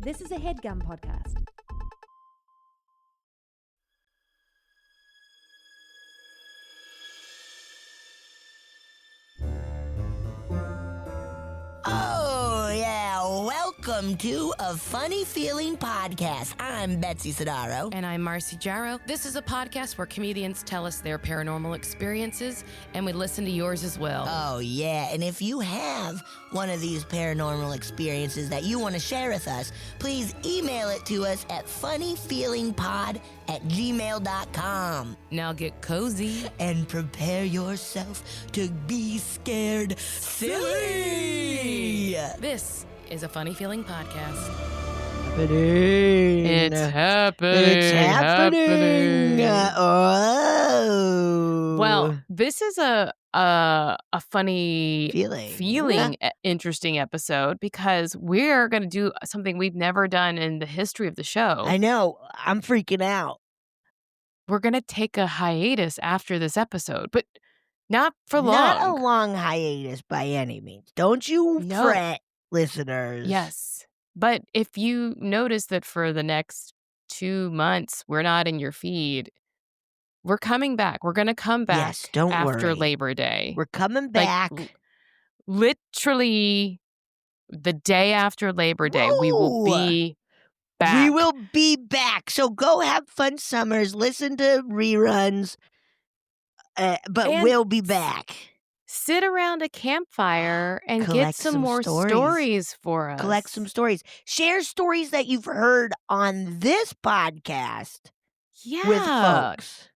This is a HeadGum podcast. Oh, yeah. Welcome to A Funny Feeling Podcast. I'm Betsy Sidaro. And I'm Marcy Jarrow. This is a podcast where comedians tell us their paranormal experiences, and we listen to yours as well. Oh, yeah. And if you have one of these paranormal experiences that you want to share with us, please email it to us at funnyfeelingpod@gmail.com. Now get cozy. And prepare yourself to be scared silly. This is a Funny Feeling podcast. It's happening. Oh. Well, this is a funny feeling. interesting episode because we're going to do something we've never done in the history of the show. I know. I'm freaking out. We're going to take a hiatus after this episode, but not for long. Not a long hiatus by any means. Don't you fret, listeners. Yes. But if you notice that for the next 2 months, we're not in your feed, we're coming back. We're going to come back Yes, don't after worry. Labor Day. We're coming back. Literally the day after Labor Day, we will be back. We will be back. So go have fun summers. Listen to reruns. But And we'll be back. sit around a campfire and Collect get some some more stories. stories for us. Collect some stories. Share stories that you've heard on this podcast with folks.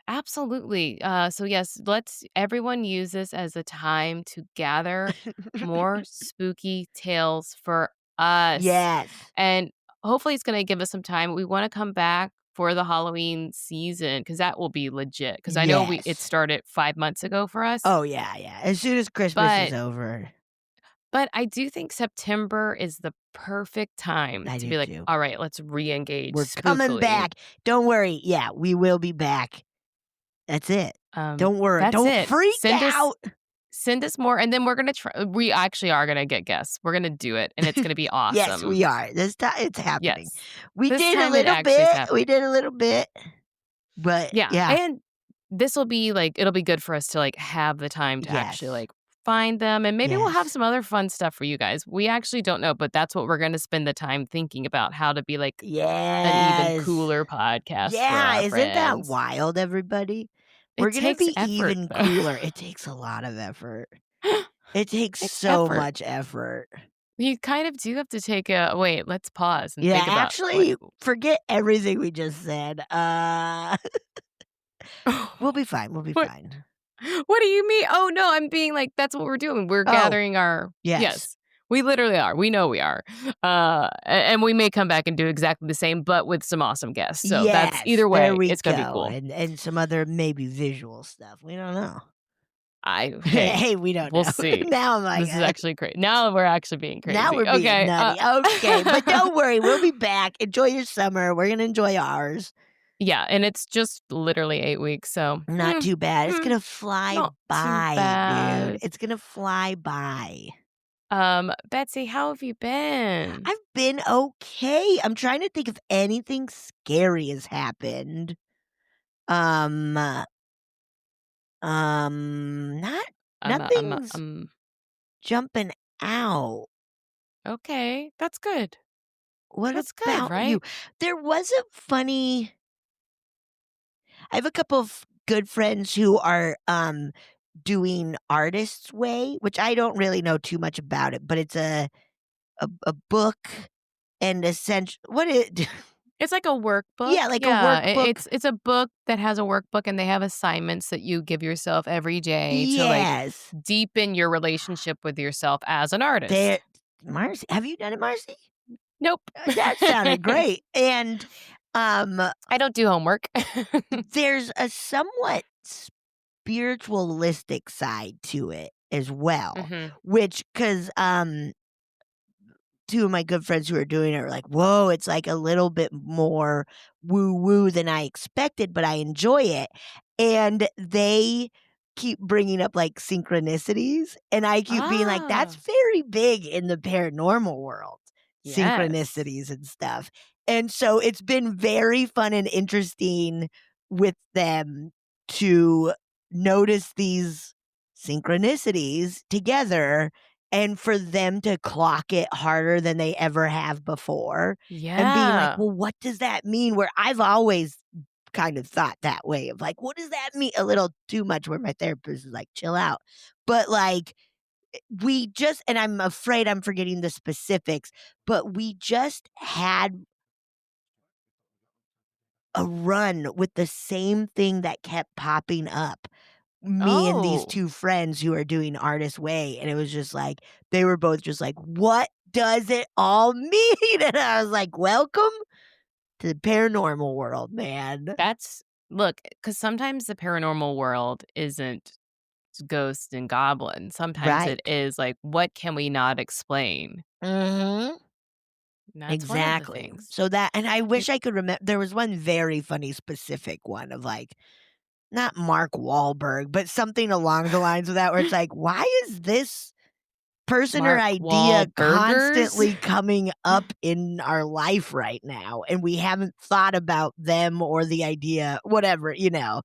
Absolutely. So yes, let's everyone use this as a time to gather more spooky tales for us. Yes. And hopefully it's going to give us some time. We want to come back for the Halloween season because that will be legit. Because I know it started 5 months ago for us. Oh, yeah. As soon as Christmas is over. But I do think September is the perfect time to be like, all right, let's re-engage. We're coming spookily. back. Don't worry. Yeah, we will be back. That's it. Don't worry. That's Don't it. freak out. Send us more, and then we're gonna try. We actually are gonna get guests. We're gonna do it, and it's gonna be awesome. Yes, we are. This time it's happening. Yes. We This did a time it little actually is bit. happening. We did a little bit. But Yeah. yeah. And this will be it'll be good for us to have the time to actually find them, and maybe we'll have some other fun stuff for you guys. We actually don't know, but that's what we're gonna spend the time thinking about, how to be an even cooler podcast. Yeah, for our isn't friends. that wild, everybody? We're going to takes be effort, even though. cooler. It takes a lot of effort. It takes It's so effort. much effort. You kind of do have to take wait, let's pause and Yeah, think about actually, forget everything we just said. We'll be fine. We'll be fine. What do you mean? Oh, no, I'm being that's what we're doing. We're gathering our... Yes. We literally are. We know we are. And we may come back and do exactly the same, but with some awesome guests. So that's either way, it's going to be cool. And some other maybe visual stuff. We don't know. Hey, we don't know. we'll see. Now I'm like... This is actually crazy. Now we're actually being crazy. Now we're being nutty. Okay, but don't worry. We'll be back. Enjoy your summer. We're going to enjoy ours. Yeah, and it's just literally 8 weeks, so... Not too bad. It's going to fly by, dude. It's going to fly by. Betsy, how have you been? I've been okay. I'm trying to think if anything scary has happened. Nothing's jumping out. Okay, that's good. That's good, about right? you? There was a funny... I have a couple of good friends who are doing Artist's Way, which I don't really know too much about it, but it's a book and essentially It's like a workbook. Yeah, like a workbook. It's a book that has a workbook, and they have assignments that you give yourself every day to deepen your relationship with yourself as an artist. Marcy, have you done it, Marcy? Nope. That sounded great. And I don't do homework. there's a somewhat spiritualistic side to it as well, which, because two of my good friends who are doing it are like, whoa, it's like a little bit more woo-woo than I expected, but I enjoy it. And they keep bringing up synchronicities, and I keep being like, that's very big in the paranormal world. Yes. synchronicities and stuff. And so it's been very fun and interesting with them to notice these synchronicities together and for them to clock it harder than they ever have before and being like, Yeah. well, what does that mean? Where I've always kind of thought that way of like, what does that mean? A little too much where my therapist is like, chill out. But like, we just, and I'm afraid I'm forgetting the specifics, but we just had a run with the same thing that kept popping up. Me and these Oh, 2 friends who are doing Artist Way, and it was just like, they were both just like, "What does it all mean?" And I was like, "Welcome to the paranormal world, man." that's look, because sometimes the paranormal world isn't ghosts and goblins. Sometimes it Right. is like, what can we not explain? Mhm. And that's one of the Exactly. things. So that, and I And wish I could remember. There was one very funny specific one of like, not Mark Wahlberg, but something along the lines of that where it's like, "Why is this person or Mark idea Wahlburgers? constantly coming up in our life right now, and we haven't thought about them or the idea," whatever, you know?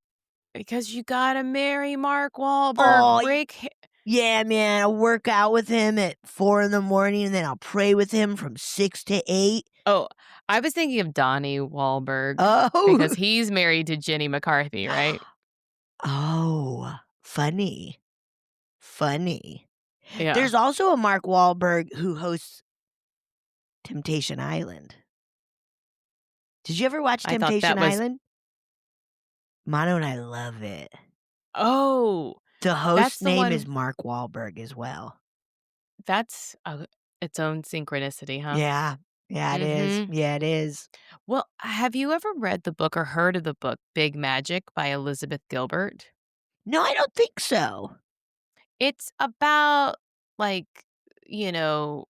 Because you gotta marry Mark Wahlberg, Oh, break yeah, man, I'll work out with him at 4 in the morning, and then I'll pray with him from 6 to 8. Oh, I was thinking of Donnie Wahlberg because Oh. he's married to Jenny McCarthy, right? Oh, funny, funny. Yeah, There's also a Mark Wahlberg who hosts Temptation Island. Did you ever watch I thought Temptation that was Island? Mano and I love it. oh, The that's host's the name is one Mark Wahlberg as well. that's, its own synchronicity, huh? Yeah. Yeah, it is. Mhm. Yeah, it is. Well, have you ever read the book or heard of the book Big Magic by Elizabeth Gilbert? No, I don't think so. It's about, like, you know,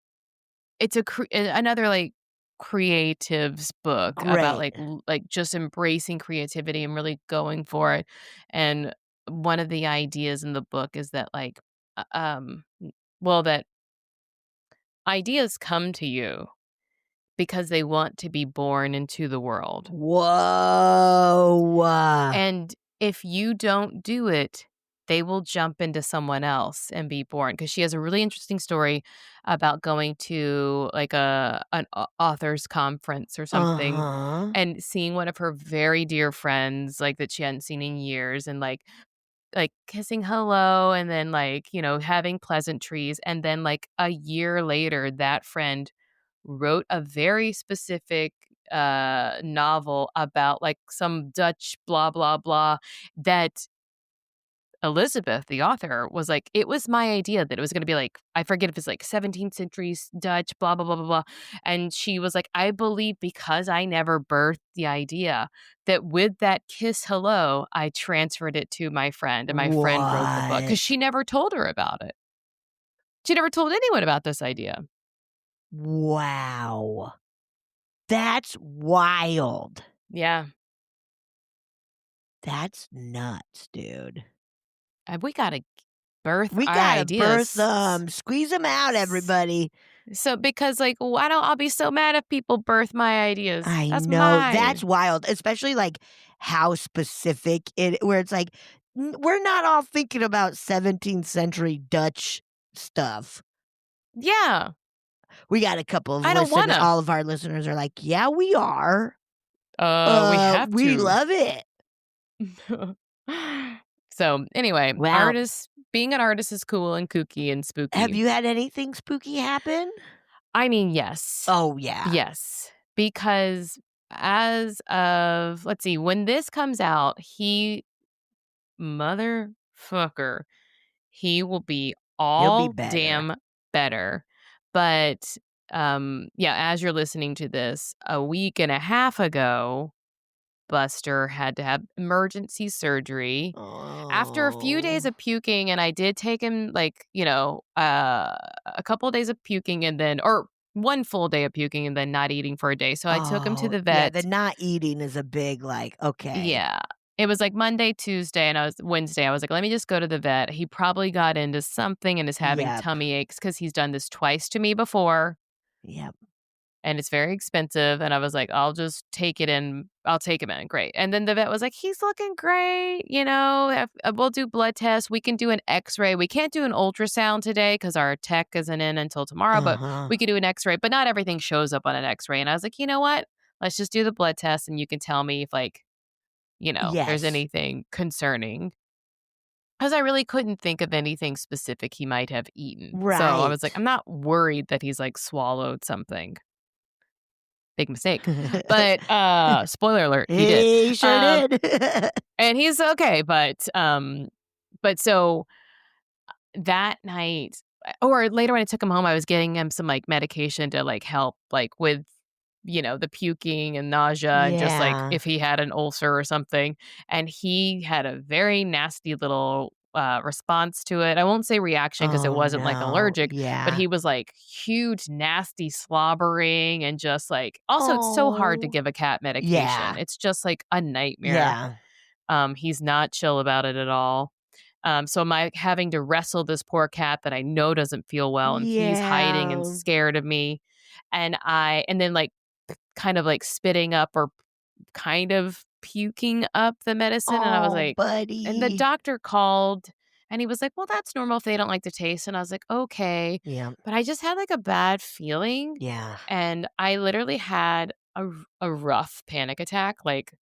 it's another, like, creatives book about, Right. like, just embracing creativity and really going for it, and one of the ideas in the book is that, like, well, that ideas come to you because they want to be born into the world. Whoa. And if you don't do it, they will jump into someone else and be born. Because she has a really interesting story about going to, like, an author's conference or something Uh-huh. and seeing one of her very dear friends, like, that she hadn't seen in years and, like, kissing hello and then, like, having pleasantries, and then, like, a year later, that friend wrote a very specific, novel about, like, some Dutch blah, blah, blah that Elizabeth, the author, was like, "It was my idea that it was gonna be, like" I forget if it's, like, 17th century Dutch, blah, blah, blah, blah, blah, and she was like, "I believe because I never birthed the idea, that with that kiss hello, I transferred it to my friend, and my friend wrote the book because What? she never told her about it. She never told anyone about this idea. Wow. That's wild. Yeah. That's nuts, dude. And we gotta birth We our gotta birth ideas. them. Squeeze them out, S everybody. so because, like, why don't I'll be so mad if people birth my ideas. I That's know, that's mine. wild, especially, like, how specific it where it's like, we're not all thinking about 17th century Dutch stuff. Yeah. We got a couple of I don't wanna. all of our listeners are like, "Yeah, we are. We have We to. love it." So, anyway, Well, artists being an artist is cool and kooky and spooky. have you had anything spooky happen? I mean, yes. Oh, yeah. Yes. Because as of let's see, when this comes out, motherfucker, he will be He'll be all better. damn better. But, yeah, as you're listening to this, a week and a half ago, Buster had to have emergency surgery after a few days Oh. of puking, and I did take him, like, a couple of days of puking and then or 1 full day of puking and then not eating for a day, so I took him to Oh, the yeah, the vet. not eating is a big, like, okay. Yeah. It was, like, Monday, Tuesday, and I was Wednesday, I was like, "Let me just go to the vet." He probably got into something and is having Yep. tummy aches because he's done this twice to me before. Yep. and it's very expensive. And I was like, I'll take him in. Great. And then the vet was like, he's looking great. We'll do blood tests. We can do an x-ray. We can't do an ultrasound today because our tech isn't in until tomorrow, but Uh-huh. we could do an x-ray, but not everything shows up on an x-ray. And I was like, you know what? Let's just do the blood test and you can tell me if there's Yes. anything concerning. Because I really couldn't think of anything specific he might have eaten. So I was like, Right. I'm not worried that he's like swallowed something. Big mistake. But spoiler alert, he did. He sure Um did. and he's okay, but so that night or later when I took him home, I was getting him some like medication to like help like with the puking and nausea and just like Yeah. if he had an ulcer or something. And he had a very nasty little response to it. I won't say reaction because it Oh, wasn't like no. allergic, but Yeah. he was like huge, nasty slobbering and just like also it's so hard to Oh. give a cat Yeah. medication. It's just like a nightmare. Yeah. He's not chill about it at all. So am I having to wrestle this poor cat that I know doesn't feel well and he's hiding and Yeah. scared of me. And then like kind of like spitting up or kind of puking up the medicine. And I was Oh, like, and the buddy. doctor called and he was like, well, that's normal if they don't like the taste. And I was like, okay. Yeah. But I just had like a bad feeling. Yeah. And I literally had a rough panic attack. Like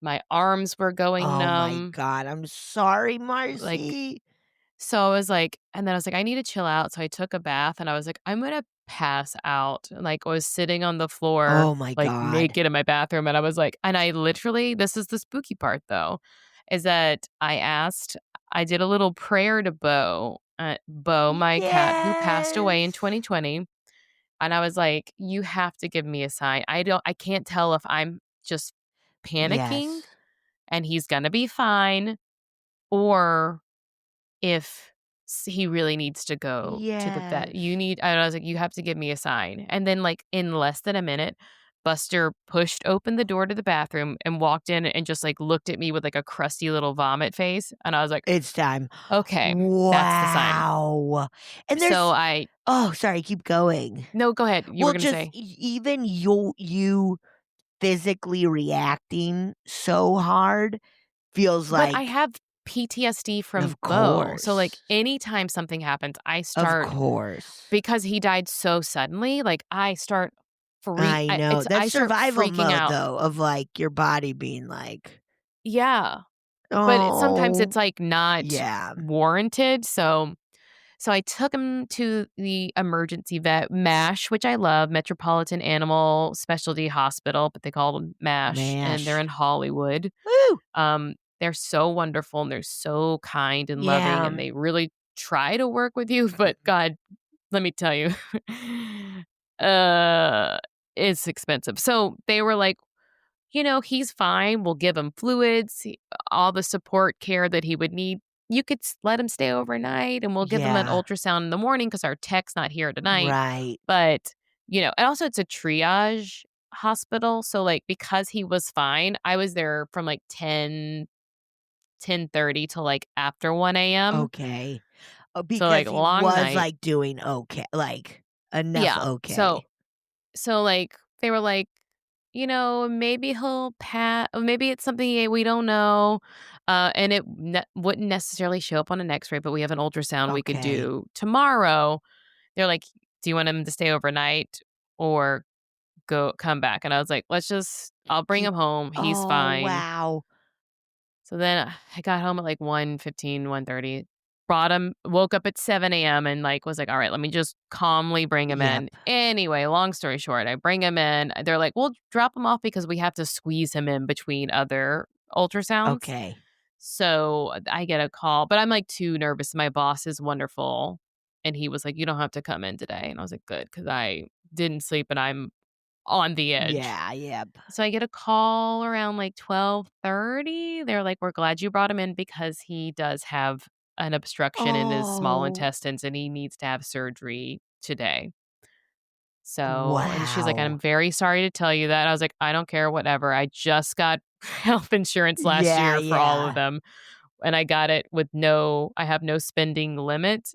my arms were going Oh my numb. god, I'm sorry, Like Marcy. So I was like and then I was like, "I need to chill out." So I took a bath and I was like, "I'm gonna pass out." And, like, I was sitting on the floor, Oh my like, god. naked in my bathroom, and I was like and I literally this is the spooky part, though, is that I did a little prayer to Bo, my cat who passed away in Yes. 2020, and I was like, "You have to give me a sign. I can't tell if I'm just panicking Yes. and he's gonna be fine or if he really needs to go to the vet. Yes. And I was like, "You have to give me a sign." And then, like, in less than a minute, Buster pushed open the door to the bathroom and walked in and just, like, looked at me with, like, a crusty little vomit face, and I was like, It's time. "Okay, that's the sign." Wow. And So there's I oh, sorry, keep going. No, go ahead. You were Well, gonna just say. even you physically reacting so hard feels But I like have PTSD from of Bo, so, like, course. anytime something happens, I Of start course. because he died so suddenly, like, I know. I That's start survival freaking mode, out. though, of, like, your body being like, Yeah, but sometimes "Oh." it's, like, not Yeah. warranted, so I took him to the emergency vet, MASH, which I love, Metropolitan Animal Specialty Hospital, but they call them MASH, and they're Mash. in Hollywood. Woo! They're so wonderful, and they're so kind and loving, Yeah. and they really try to work with you, but God, let me tell you, uh, it's expensive. So they were like, he's fine. We'll give him fluids, all the support care that he would need. You could let him stay overnight and we'll give him an Yeah. ultrasound in the morning because our tech's not here tonight. Right. But, and also it's a triage hospital. So, like, because he was fine, I was there from like 10:30 to like after 1 a.m. Okay. So, Because like, he long was, night. like, doing okay, like, enough Yeah. okay. So, like, they were like, maybe he'll pass. Maybe it's something we don't know. And it wouldn't necessarily show up on an x ray, but we have an ultrasound we could Okay. do tomorrow. They're like, do you want him to stay overnight or come back? And I was like, I'll bring Keep him home. He's Oh, fine. wow. So then I got home at like 1:15, 1:30. Brought him, woke up at 7 a.m. and like was like, all right, let me just calmly bring him Yep. in. Anyway, long story short, I bring him in. They're like, we'll drop him off because we have to squeeze him in between other ultrasounds. Okay. So I get a call, but I'm like too nervous. My boss is wonderful. And he was like, you don't have to come in today. And I was like, good, because I didn't sleep and I'm on the edge. Yeah, yep. So I get a call around like 12:30. They're like, "We're glad you brought him in because he does have an obstruction in his small Oh, intestines and he needs to have surgery today." So, and she's like, "I'm wow. very sorry to tell you that." I was like, "I don't care, whatever. I just got health insurance last Yeah, year for all of yeah. them and I got it with I have no spending limit.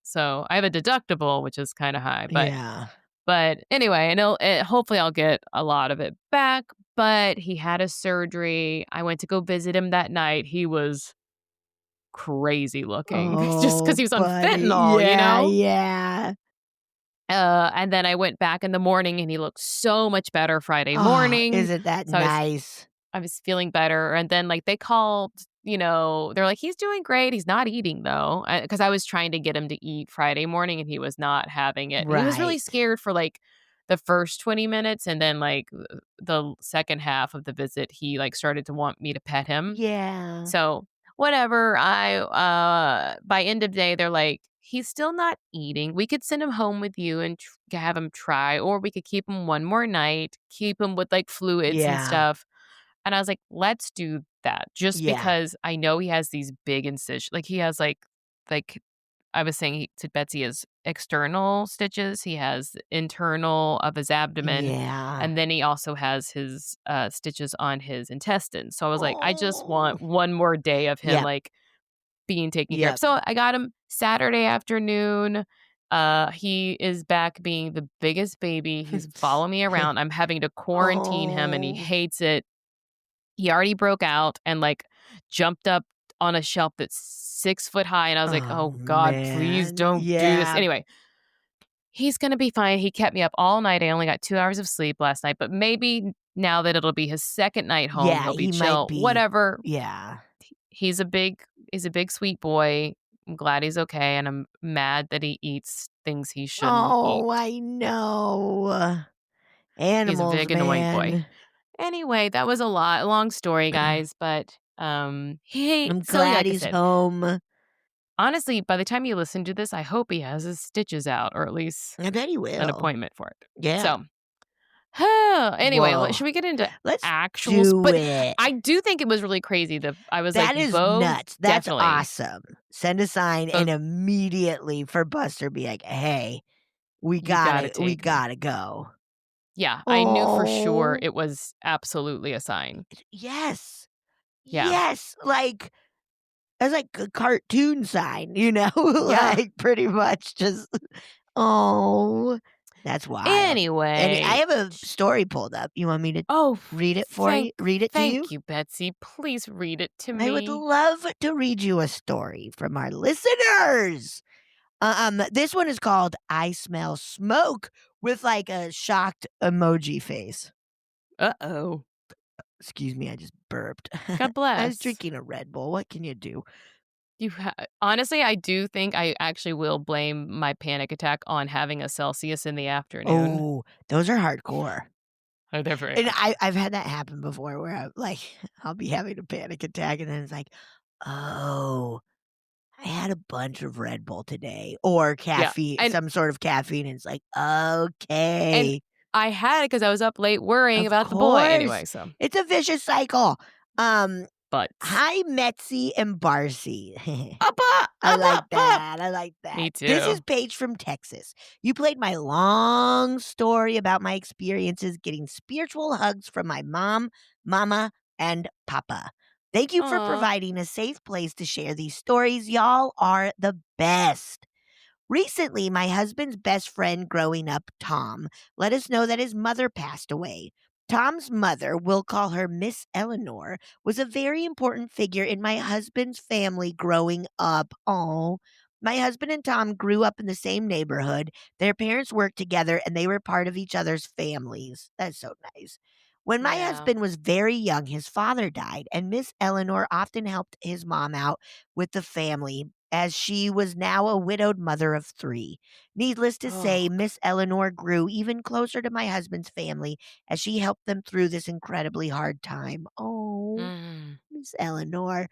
So I have a deductible, which is kind of high, but Yeah. But anyway, and hopefully I'll get a lot of it back, but he had a surgery. I went to go visit him that night. He was crazy looking just because Oh, he was on buddy. fentanyl, you Yeah, know? yeah. And then I went back in the morning and he looked so much better Friday Oh, morning. isn't that So nice? I was feeling better, and then, like, they called, they're like, "He's doing great, he's not eating, though," because I was trying to get him to eat Friday morning, and he was not having it, and he was really Right. scared for, like, the first 20 minutes, and then, like, the second half of the visit, he, like, started to want me to pet him. Yeah. So, whatever, by end of day, they're like, "He's still not eating. We could send him home with you and have him try, or we could keep him one more night, keep him with, like, fluids and Yeah. stuff." And I was like, "Let's do that," just Yeah. because I know he has these big incisions. Like, he has, like I was saying to Betsy, his external stitches, he has internal of his abdomen, Yeah. and then he also has his, stitches on his intestines. So I was like, "I just Oh. want one more day of him, Yep. like, being taken care of." Yep. So I got him Saturday afternoon. He is back being the biggest baby. He's following me around. I'm having to quarantine him, and he Oh. hates it. He already broke out and, like, jumped up on a shelf that's 6 foot high, and I was like, Oh, "Oh god, please man. don't do this." Yeah. Anyway, he's gonna be fine. He kept me up all night. I only got 2 hours of sleep last night, but maybe now that it'll be his second night home, Yeah, he'll be he might chill, be. whatever. Yeah. He's a big sweet boy. I'm glad he's okay, and I'm mad that he eats things he shouldn't Oh, eat. I know. He's a Animals, big annoying boy. man. Anyway, that was a long story, guys, but, I'm so yeah, glad like I he's said, home. honestly, by the time you listen to this, I hope he has his stitches out or at least I bet he an will. appointment for it. Yeah. So, anyway, Whoa. should we get into Let's actuals? do But it. I do think it was really crazy that I was like, That is Bo, nuts. That's definitely. awesome. Send a sign Bo, and immediately for Buster be like, "Hey, you gotta we take him. gotta go." Yeah, I knew for sure Oh, it was absolutely a sign. yes. Yeah. Yes, like, that's like a cartoon sign, you know? Yeah. Like, pretty much just oh, that's wild. I Anyway. have a story pulled up. You want me to Oh, read it for you? Read it to you? thank you, Betsy. Please read it to I would me. love to read you a story from our listeners. This one is called "I Smell Smoke" with like a shocked emoji face. Uh-oh. Excuse me, I just burped. God I was bless. drinking a Red Bull. What can you do? Honestly, I do think I actually will blame my panic attack on having a Celsius in the afternoon. Oh, those are hardcore. Oh, they're very And hardcore. I've had that happen before where I'm like, I'll be having a panic attack and then it's like, "Oh, I had a bunch of Red Bull today," or Yeah, caffeine, and some sort of caffeine, and it's like, and "Okay." I had it because I was up late worrying Of about the boy. course. Anyway, so It's a vicious cycle. Um, but Hi, Metzi and Barcy. up, I up, like up, up. that, I like that. Me This is too. Paige from Texas. You played my long story about my experiences getting spiritual hugs from my mom, mama, and papa. Thank you for Aw. providing a safe place to share these stories. Y'all are the best. Recently, my husband's best friend growing up, Tom, let us know that his mother passed away. Tom's mother, we'll call her Miss Eleanor, was a very important figure in my husband's family growing up. Oh, my husband and Tom grew up in the same neighborhood. Their parents worked together and they were part of each other's families. That's so nice. When my Yeah. husband was very young, his father died, and Miss Eleanor often helped his mom out with the family as she was now a widowed mother of three. Needless to say, Oh, Miss Eleanor grew even closer to my husband's family as she helped them through this incredibly hard time. Oh, mm. Miss Eleanor.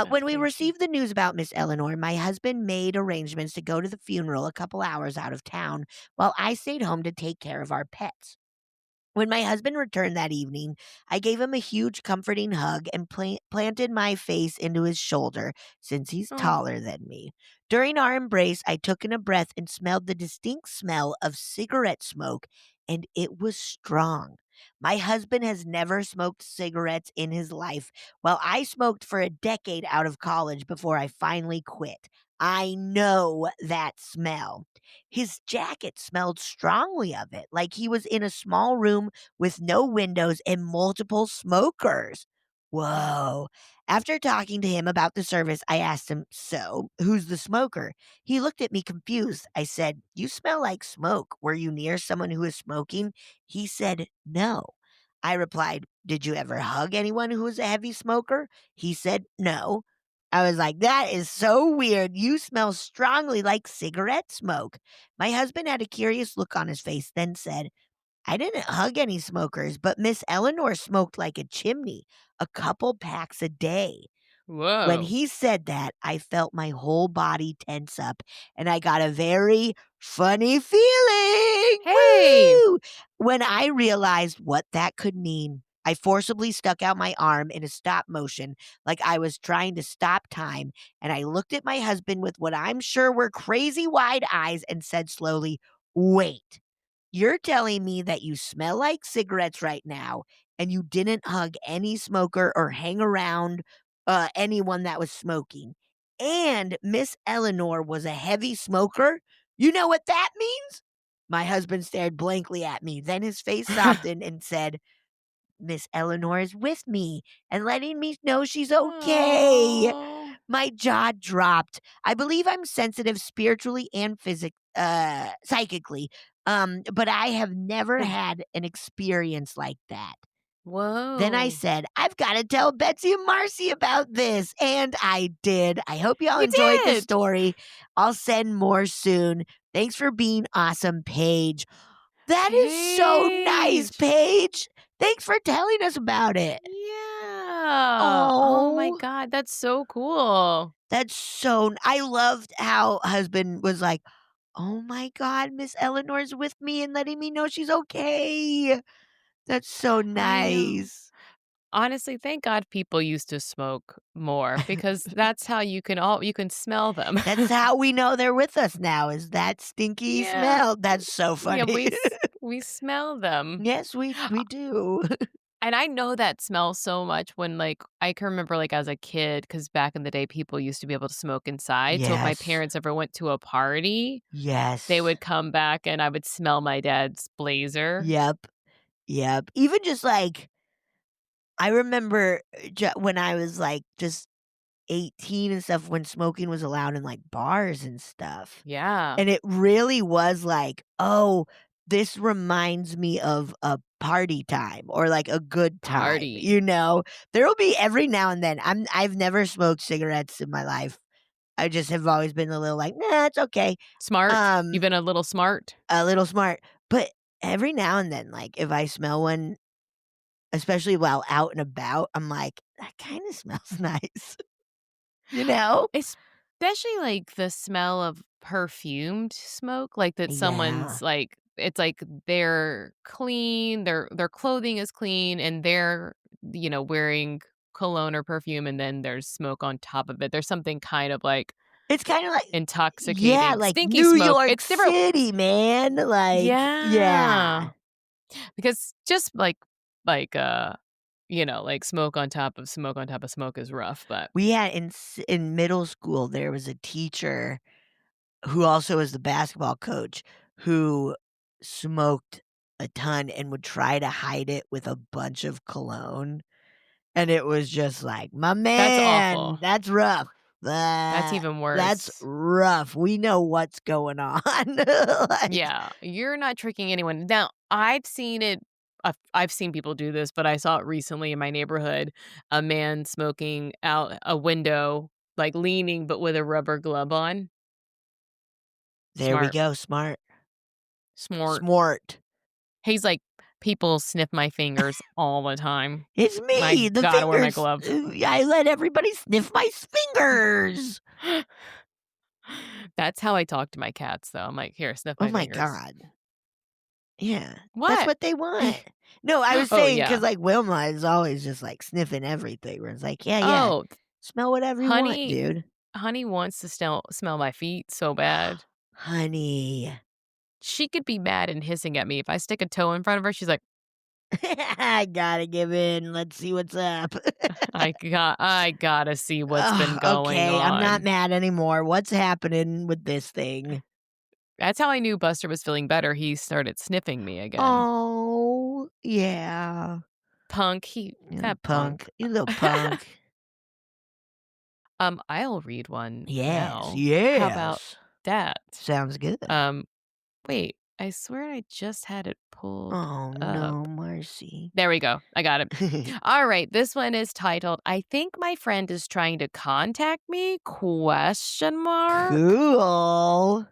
Oh, When we thank you. received the news about Miss Eleanor, my husband made arrangements to go to the funeral a couple hours out of town while I stayed home to take care of our pets. When my husband returned that evening, I gave him a huge, comforting hug and planted my face into his shoulder since he's Oh. taller than me. During our embrace, I took in a breath and smelled the distinct smell of cigarette smoke, and it was strong. My husband has never smoked cigarettes in his life, while I smoked for a decade out of college before I finally quit. I know that smell. His jacket smelled strongly of it, like he was in a small room with no windows and multiple smokers. Whoa. After talking to him about the service, I asked him, "So, who's the smoker?" He looked at me confused. I said, "You smell like smoke. Were you near someone who was smoking?" He said, "No." I replied, "Did you ever hug anyone who was a heavy smoker?" He said, "No." I was like, "That is so weird. You smell strongly like cigarette smoke." My husband had a curious look on his face, then said, "I didn't hug any smokers, but Miss Eleanor smoked like a chimney, a couple packs a day." When Whoa. he said that, I felt my whole body tense up and I got a very funny feeling. Hey! Woo! When I realized what that could mean, I forcibly stuck out my arm in a stop motion like I was trying to stop time, and I looked at my husband with what I'm sure were crazy wide eyes and said slowly, "Wait. You're telling me that you smell like cigarettes right now and you didn't hug any smoker or hang around anyone that was smoking. And Miss Eleanor was a heavy smoker? You know what that means?" My husband stared blankly at me. Then his face softened and said, "Miss Eleanor is with me and letting me know she's okay." Oh. My jaw dropped. I believe I'm sensitive spiritually and psychically. But I have never had an experience like that. Then I Whoa. said, "I've got to tell Betsy and Marcy about this." And I did. I hope y'all You enjoyed the did! story. I'll send more soon. Thanks for being awesome, Paige. That is so nice, Paige! Paige. Thanks for telling us about it. Yeah. Oh my Oh, god, that's so cool. I loved how husband was like, "Oh my God, Miss Eleanor's with me and letting me know she's okay." That's so I know. nice. Honestly, thank God people used to smoke more because that's how you can smell them. That's how we know they're with us now, is that stinky Yeah. smell. That's so Yeah, funny. we smell them. Yes, we do. And I know that smell so much when, like I can remember, like, as a kid, because back in the day, people used to be able to smoke inside, so if my Yes. parents ever went to a party, they Yes. would come back and I would smell my dad's blazer. Yep. Yep. Even just, like, I remember, when I was, like, just 18 and stuff, when smoking was allowed in, like, bars and stuff. Yeah. And it really was like, "Oh, this reminds me of a party time or, like, a good time," Party. you know? There'll be every now and then. I've never smoked cigarettes in my life. I just have always been a little like, "Nah, it's okay." Smart. You've Um, been a little smart. a little smart, but every now and then, like, if I smell one, especially while out and about, I'm like, "That kinda smells nice." You know? Especially, like, the smell of perfumed smoke, like, that Yeah. someone's, like it's like they're clean, their clothing is clean, and they're, wearing cologne or perfume, and then there's smoke on top of it. There's something kind of, like, It's kinda like yeah, intoxicating. like Stinky New smoke, York it's different. City, man, like Yeah. yeah. Because just like, like, smoke on top of smoke on top of smoke is rough, but We had in middle school, there was a teacher who also was the basketball coach who smoked a ton and would try to hide it with a bunch of cologne, and it was just like, "My that's man, awful. that's rough. That's even That's worse. rough. We know what's going on." Like Yeah, you're not tricking anyone. Now, I've seen it I've seen people do this, but I saw it recently in my neighborhood, a man smoking out a window, like, leaning, but with a rubber glove on. there we Smart. go, smart. Smart. Smart. He's like, "People sniff my fingers all the time. It's I me, the gotta wear my fingers. glove." I let everybody sniff my fingers. That's how I talk to my cats, though. I'm like, "Here, sniff Oh my my fingers." god. Yeah, that's "What?" what they want. No, I was Oh, saying because yeah. like, Wilma is always just, like, sniffing everything where it's like, "Yeah, yeah, Oh, smell whatever you want, honey dude." honey wants to smell my feet so bad. Honey. She could be mad and hissing at me. If I stick a toe in front of her, she's like I gotta give in. Let's see what's up. I gotta see what's been Ugh, going okay, I'm not on. mad anymore. What's happening with this thing? That's how I knew Buster was feeling better. He started sniffing me again. Oh, yeah. Punk, You little that punk. punk. You little punk. I'll read one Yes, now. How about yes. that? Sounds good. Um, wait, I swear I just had it pulled Oh, up. no mercy. There we go. I got it. All right, this one is titled "I think my friend is trying to contact me?" question mark. Cool.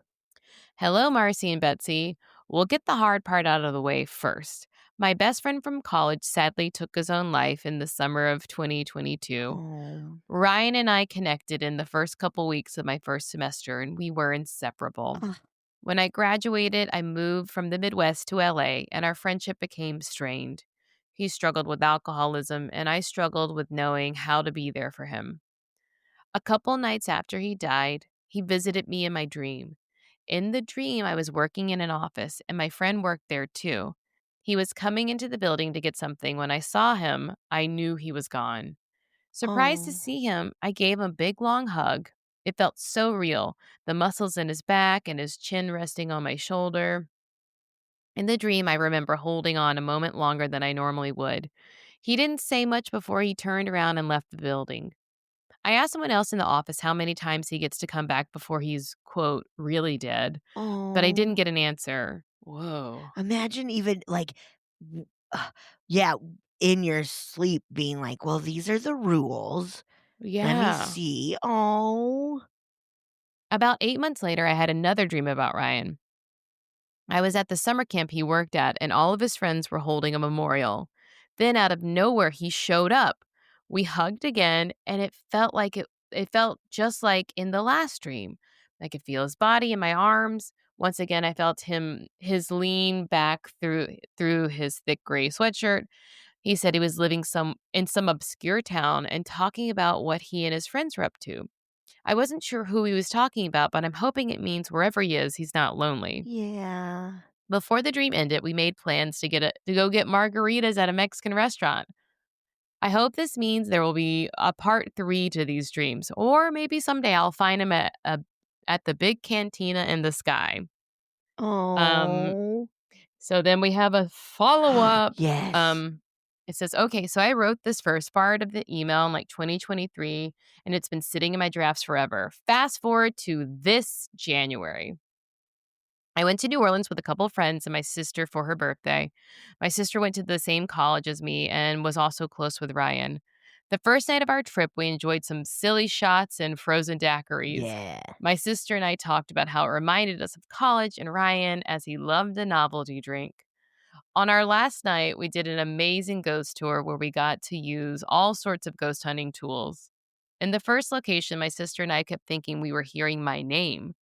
Hello, Marcy and Betsy. We'll get the hard part out of the way first. My best friend from college sadly took his own life in the summer of 2022. Oh. Ryan and I connected in the first couple weeks of my first semester, and we were inseparable. Ugh. When I graduated, I moved from the Midwest to LA, and our friendship became strained. He struggled with alcoholism, and I struggled with knowing how to be there for him. A couple nights after he died, he visited me in my dream. In the dream, I was working in an office, and my friend worked there too. He was coming into the building to get something. When I saw him, I knew he was gone. Surprised to Oh. see him, I gave him a big long hug. It felt so real, the muscles in his back and his chin resting on my shoulder. In the dream, I remember holding on a moment longer than I normally would. He didn't say much before he turned around and left the building. I asked someone else in the office how many times he gets to come back before he's, quote, really dead, but I didn't Oh. get an answer. Whoa. Imagine even, like, w yeah, in your sleep being like, "Well, these are the rules. Let me Yeah. see." Oh. About 8 months later, I had another dream about Ryan. I was at the summer camp he worked at, and all of his friends were holding a memorial. Then, out of nowhere, he showed up. We hugged again, and it felt just like in the last dream. I could feel his body in my arms. Once again, I felt his lean back through his thick gray sweatshirt. He said he was living in some obscure town and talking about what he and his friends were up to. I wasn't sure who he was talking about, but I'm hoping it means wherever he is, he's not lonely. Yeah. Before the dream ended, we made plans to go get margaritas at a Mexican restaurant. I hope this means there will be a part 3 to these dreams, or maybe someday I'll find him at the big cantina in the sky. Um, Oh. so then we have a follow-up. Yes. Um, it says, "Okay, so I wrote this first part of the email in like 2023, and it's been sitting in my drafts forever. Fast forward to this January. I went to New Orleans with a couple of friends and my sister for her birthday. My sister went to the same college as me and was also close with Ryan. The first night of our trip, we enjoyed some silly shots and frozen daiquiris. Yeah. My sister and I talked about how it reminded us of college and Ryan as he loved a novelty drink. On our last night, we did an amazing ghost tour where we got to use all sorts of ghost hunting tools. In the first location, my sister and I kept thinking we were hearing my name.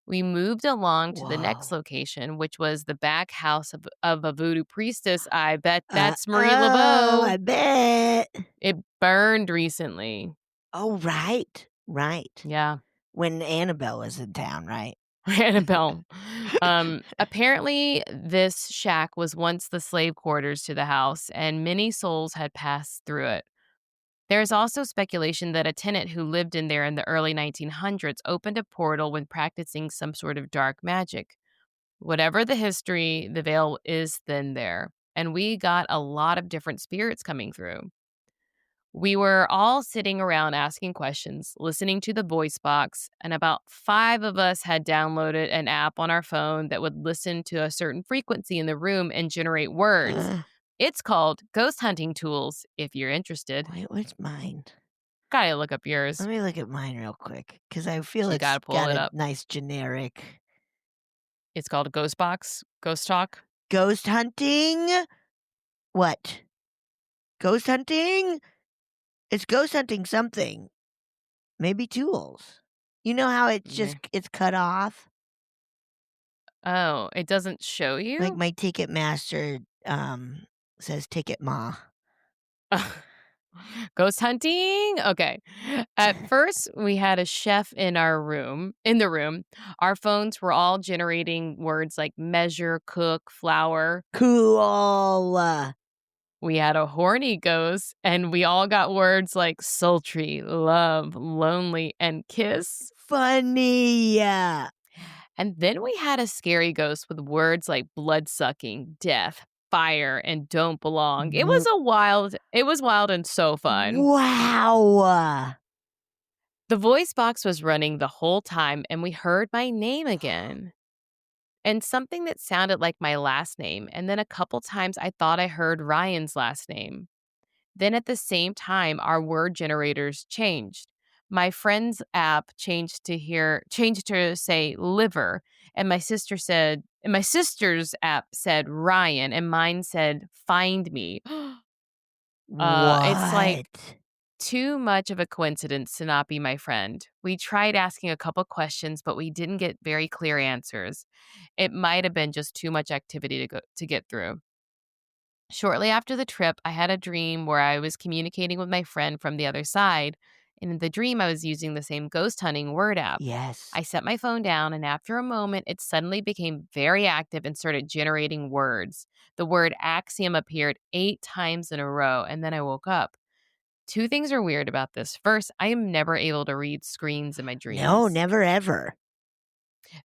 We moved along to the next Whoa. location, which was the back house of a voodoo priestess. I bet that's Marie Oh, Laveau. I bet. It burned recently. Oh, right. Right. Yeah. When Annabelle was in town, right? Annabelle. Apparently, this shack was once the slave quarters to the house, and many souls had passed through it. There's also speculation that a tenant who lived in there in the early 1900s opened a portal when practicing some sort of dark magic. Whatever the history, the veil is thin there, and we got a lot of different spirits coming through. We were all sitting around asking questions, listening to the voice box, and about 5 of us had downloaded an app on our phone that would listen to a certain frequency in the room and generate words. Uh, It's called Ghost Hunting Tools, if you're interested. wait, what's mine? Gotta look up yours. Let me look at mine real quick because I feel You it's gotta pull got it a up. nice generic It's called a Ghost Box, Ghost Talk. ghost hunting. What? Ghost hunting? It's ghost hunting something. Maybe tools. You know how it's cut off? Oh, it doesn't show Like you? my Ticketmaster says Ticket Ma. Ghost hunting? Okay. At first, we had a chef in the room. Our phones were all generating words like measure, cook, flour. Cool. We had a horny ghost, and we all got words like sultry, love, lonely, and kiss. Funny. And then we had a scary ghost with words like blood-sucking, death, fire, and don't belong. W It was wild and so fun. wow. The voice box was running the whole time, and we heard my name again. And something that sounded like my last name, and then a couple times I thought I heard Ryan's last name. Then at the same time, our word generators changed. My friend's app changed to say liver, and my sister's app said Ryan, and mine said find me. It's like What? too much of a coincidence to not be my friend. We tried asking a couple questions, but we didn't get very clear answers. It might have been just too much activity to get through. Shortly after the trip, I had a dream where I was communicating with my friend from the other side. And in the dream, I was using the same ghost hunting word app. Yes. I set my phone down, and after a moment, it suddenly became very active and started generating words. The word axiom appeared 8 times in a row, and then I woke up. Two things are weird about this. First, I am never able to read screens in my No, dreams. never ever.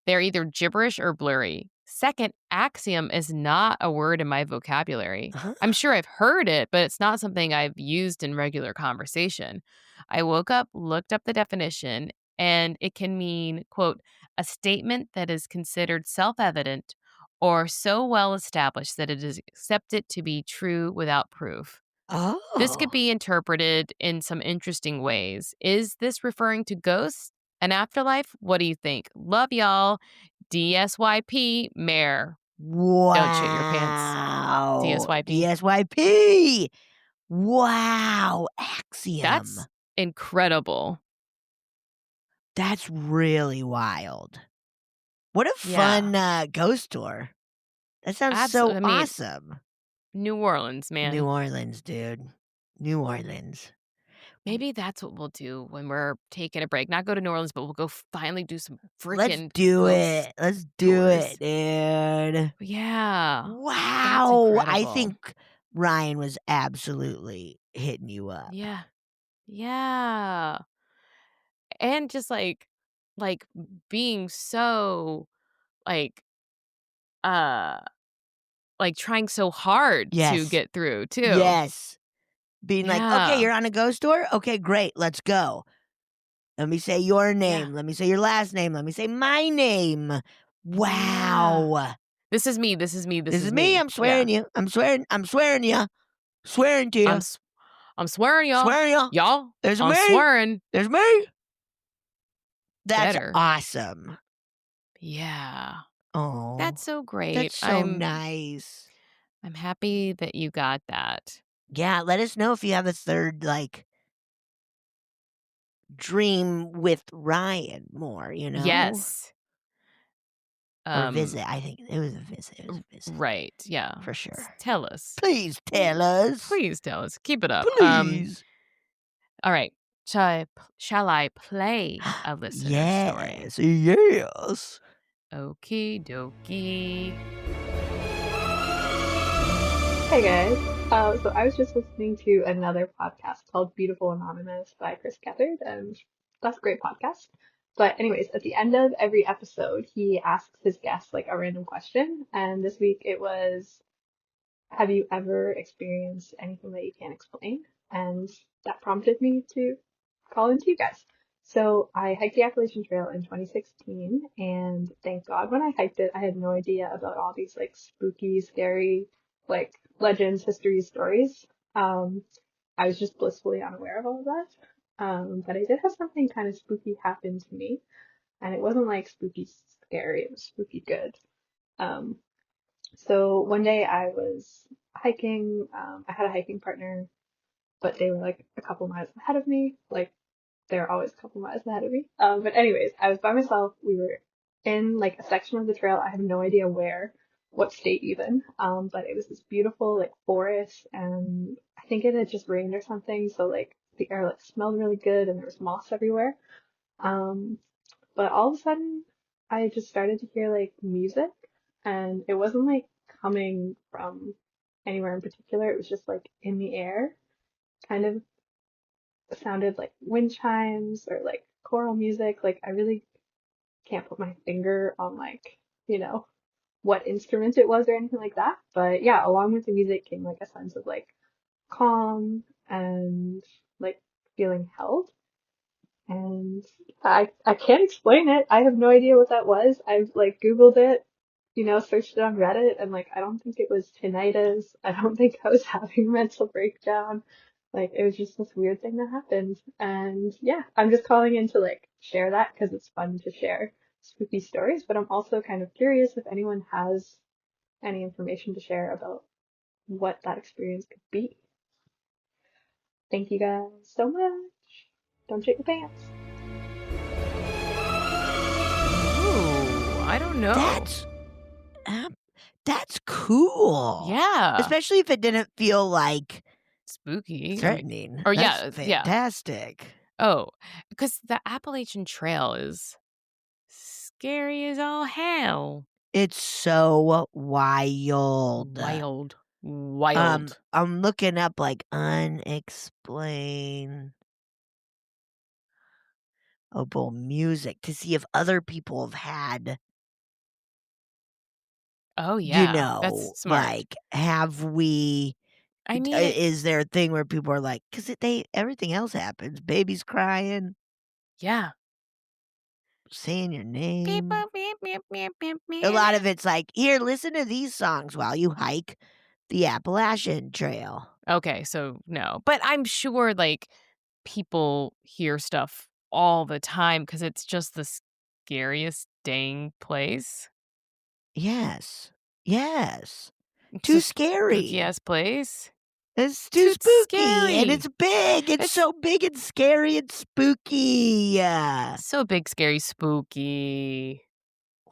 They're either gibberish or blurry. Second, axiom is not a word in my vocabulary. Huh? I'm sure I've heard it, but it's not something I've used in regular conversation. I woke up, looked up the definition, and it can mean, quote, a statement that is considered self evident or so well established that it is accepted to be true without proof. This could Oh. be interpreted in some interesting ways. Is this referring to ghosts? An afterlife? What do you think? Love y'all. DSYP, Mayor. Don't shit your pants. Wow. DSYP. DSYP. Wow. Axiom. That's incredible. That's really wild. What a Yeah. fun, ghost tour. That sounds so Absolutely. I mean, awesome. New Orleans, New man. Orleans, dude. New Orleans. Maybe that's what we'll do when we're taking a break. Not go to New Orleans, but we'll go finally do some Let's freaking do ghost it. Let's do it, tours. dude. Yeah. That's Wow. I incredible. think Ryan was absolutely hitting you up. Yeah. Yeah. And just like being so like uh like trying so hard to Yes. get through too. Yes. Being like, "Okay, Yeah. you're on a ghost tour? Okay, great. Let's go. Let me say your Yeah. name. Let me say your last name. Let me say my name." Yeah. Wow. This is me. This is me. This This is is me. me. I'm Yeah. swearing you. I'm swearing you. Swearing to I'm you. s- I'm swearing y'all. Swearing you. Y'all, There's I'm me. swearing There's me. That's better. awesome. Yeah. Oh, That's so great. that's so nice. I'm happy that you got that. Yeah, let us know if you have a third, like, dream with Ryan more, you know? Yes. Or Um visit. I think it was a visit. It was a visit right. Yeah. for sure. Tell us. Please tell us. Please tell us. Keep it up. Please. All right. Shall I play a listener story? Yes. Yes. Okie dokie. Hey guys. So I was just listening to another podcast called Beautiful Anonymous by Chris Gethard, and that's a great podcast. But anyways, at the end of every episode, he asks his guests like a random question, and this week it was, have you ever experienced anything that you can't explain? And that prompted me to call into you guys. So I hiked the Appalachian Trail in 2016, and thank God when I hiked it, I had no idea about all these like spooky, scary, like legends, histories, stories. Um, I was just blissfully unaware of all of that. But I did have something kind of spooky happen to me, and it wasn't like spooky scary, it was spooky good. Um, so one day I was hiking. I had a hiking partner, but they were like a couple miles ahead of me. Like they're always a couple miles ahead of me. But anyways, I was by myself. We were in like a section of the trail. I have no idea where, what state even. But it was this beautiful like forest, and I think it had just rained or something. So like the air like smelled really good, and there was moss everywhere. Um, but all of a sudden, I just started to hear like music, and it wasn't like coming from anywhere in particular. It was just like in the air, kind of sounded like wind chimes or like choral music. Like I really can't put my finger on like, you know, what instrument it was or anything like that. But yeah, along with the music came like a sense of like calm and like feeling held. And I can't explain it. I have no idea what that was. I've like Googled it, you know, searched it on Reddit, and like I don't think it was tinnitus. I don't think I was having a mental breakdown. Like it was just this weird thing that happened. And yeah, I'm just calling in to like share that because it's fun to share spooky stories, but I'm also kind of curious if anyone has any information to share about what that experience could be. Thank you guys so much. Don't shit your pants. Ooh, I don't know. That's cool. Yeah. Especially if it didn't feel like spooky. threatening. Or That's fantastic. Oh, because the Appalachian Trail is scary as all hell. It's so wild. Wild. I'm looking up like unexplainable music to see if other people have had. Oh yeah, that's You know, smart. like have we? I mean, is there a thing where people are like, because everything else happens, babies crying, yeah, saying your name. beep, beep, beep, beep, beep, beep. A lot of it's like, here, listen to these songs while you hike the Appalachian Trail. Okay, so no, but I'm sure like people hear stuff all the time because it's just the scariest dang place. Yes. Yes. It's Too a scary. spooky ass place. It's too spooky. Scary. And it's big. It's so big and scary and spooky. So big, scary, spooky.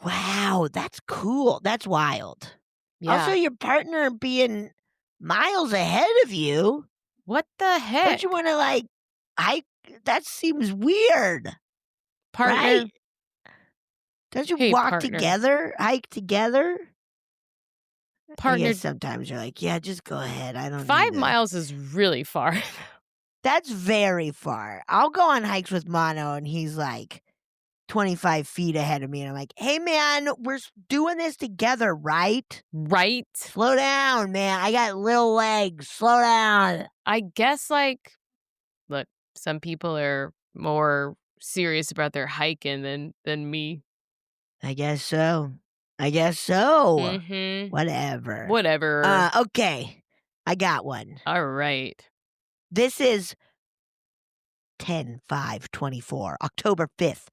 Wow, that's cool. That's wild. Yeah. Also, your partner being miles ahead of you. What the heck? Don't you want to like hike? That seems weird. Partner. Right? Don't you walk together? Hike together? Partner. I guess sometimes you're like, yeah, just go ahead. I don't 5 miles is really far. That's very far. I'll go on hikes with Mono, and he's like 25 feet ahead of me. And I'm like, hey, man, we're doing this together, right? Right? Slow down, man. I got little legs. Slow down. I guess, like, look, some people are more serious about their hiking than me. I guess so. Mm-hmm. Whatever. Okay. I got one. All right. This is 10/5/24, October 5th,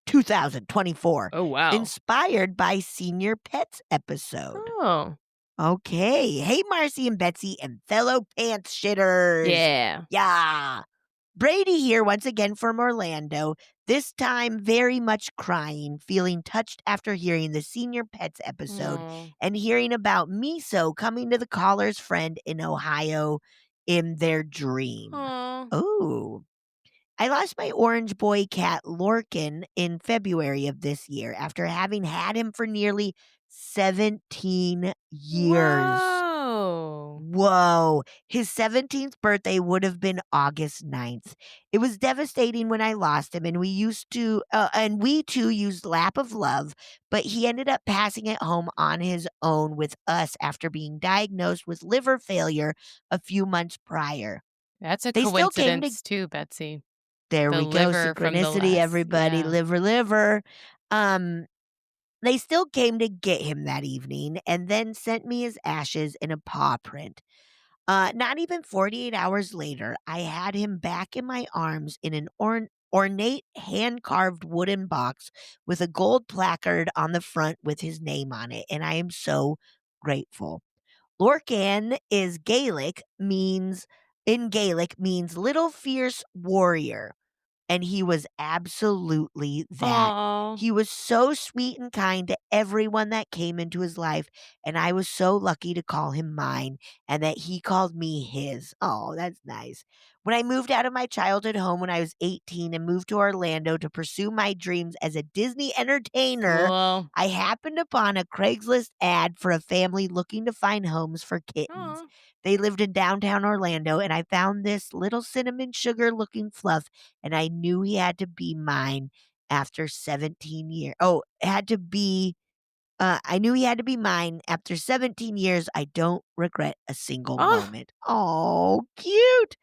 2024. Oh, wow. Inspired by Senior Pets episode. Oh. Okay. Hey, Marcy and Betsy and fellow pants shitters. Yeah. Yeah. Brady here once again from Orlando, this time very much crying, feeling touched after hearing the Senior Pets episode and hearing about Miso coming to the caller's friend in Ohio in their dream. Oh. I lost my orange boy cat Lorcan in February of this year after having had him for nearly 17 years. Whoa. His 17th birthday would have been August 9th. It was devastating when I lost him, and we too used Lap of Love, but he ended up passing it home on his own with us after being diagnosed with liver failure a few months prior. That's a coincidence too, Betsy. There we go. Synchronicity, everybody. Yeah. Liver. They still came to get him that evening and then sent me his ashes in a paw print. Not even 48 hours later, I had him back in my arms in an ornate hand-carved wooden box with a gold placard on the front with his name on it, and I am so grateful. Lorcan is means little fierce warrior. And he was absolutely that. Aww. He was so sweet and kind to everyone that came into his life, and I was so lucky to call him mine and that he called me his. Oh, that's nice. When I moved out of my childhood home when I was 18 and moved to Orlando to pursue my dreams as a Disney entertainer, Cool. I happened upon a Craigslist ad for a family looking to find homes for kittens. Aw. They lived in downtown Orlando, and I found this little cinnamon sugar looking fluff, and I knew he had to be mine after 17 years. Oh, it had to be I knew he had to be mine. After 17 years, I don't regret a single Oh. moment. Oh, cute.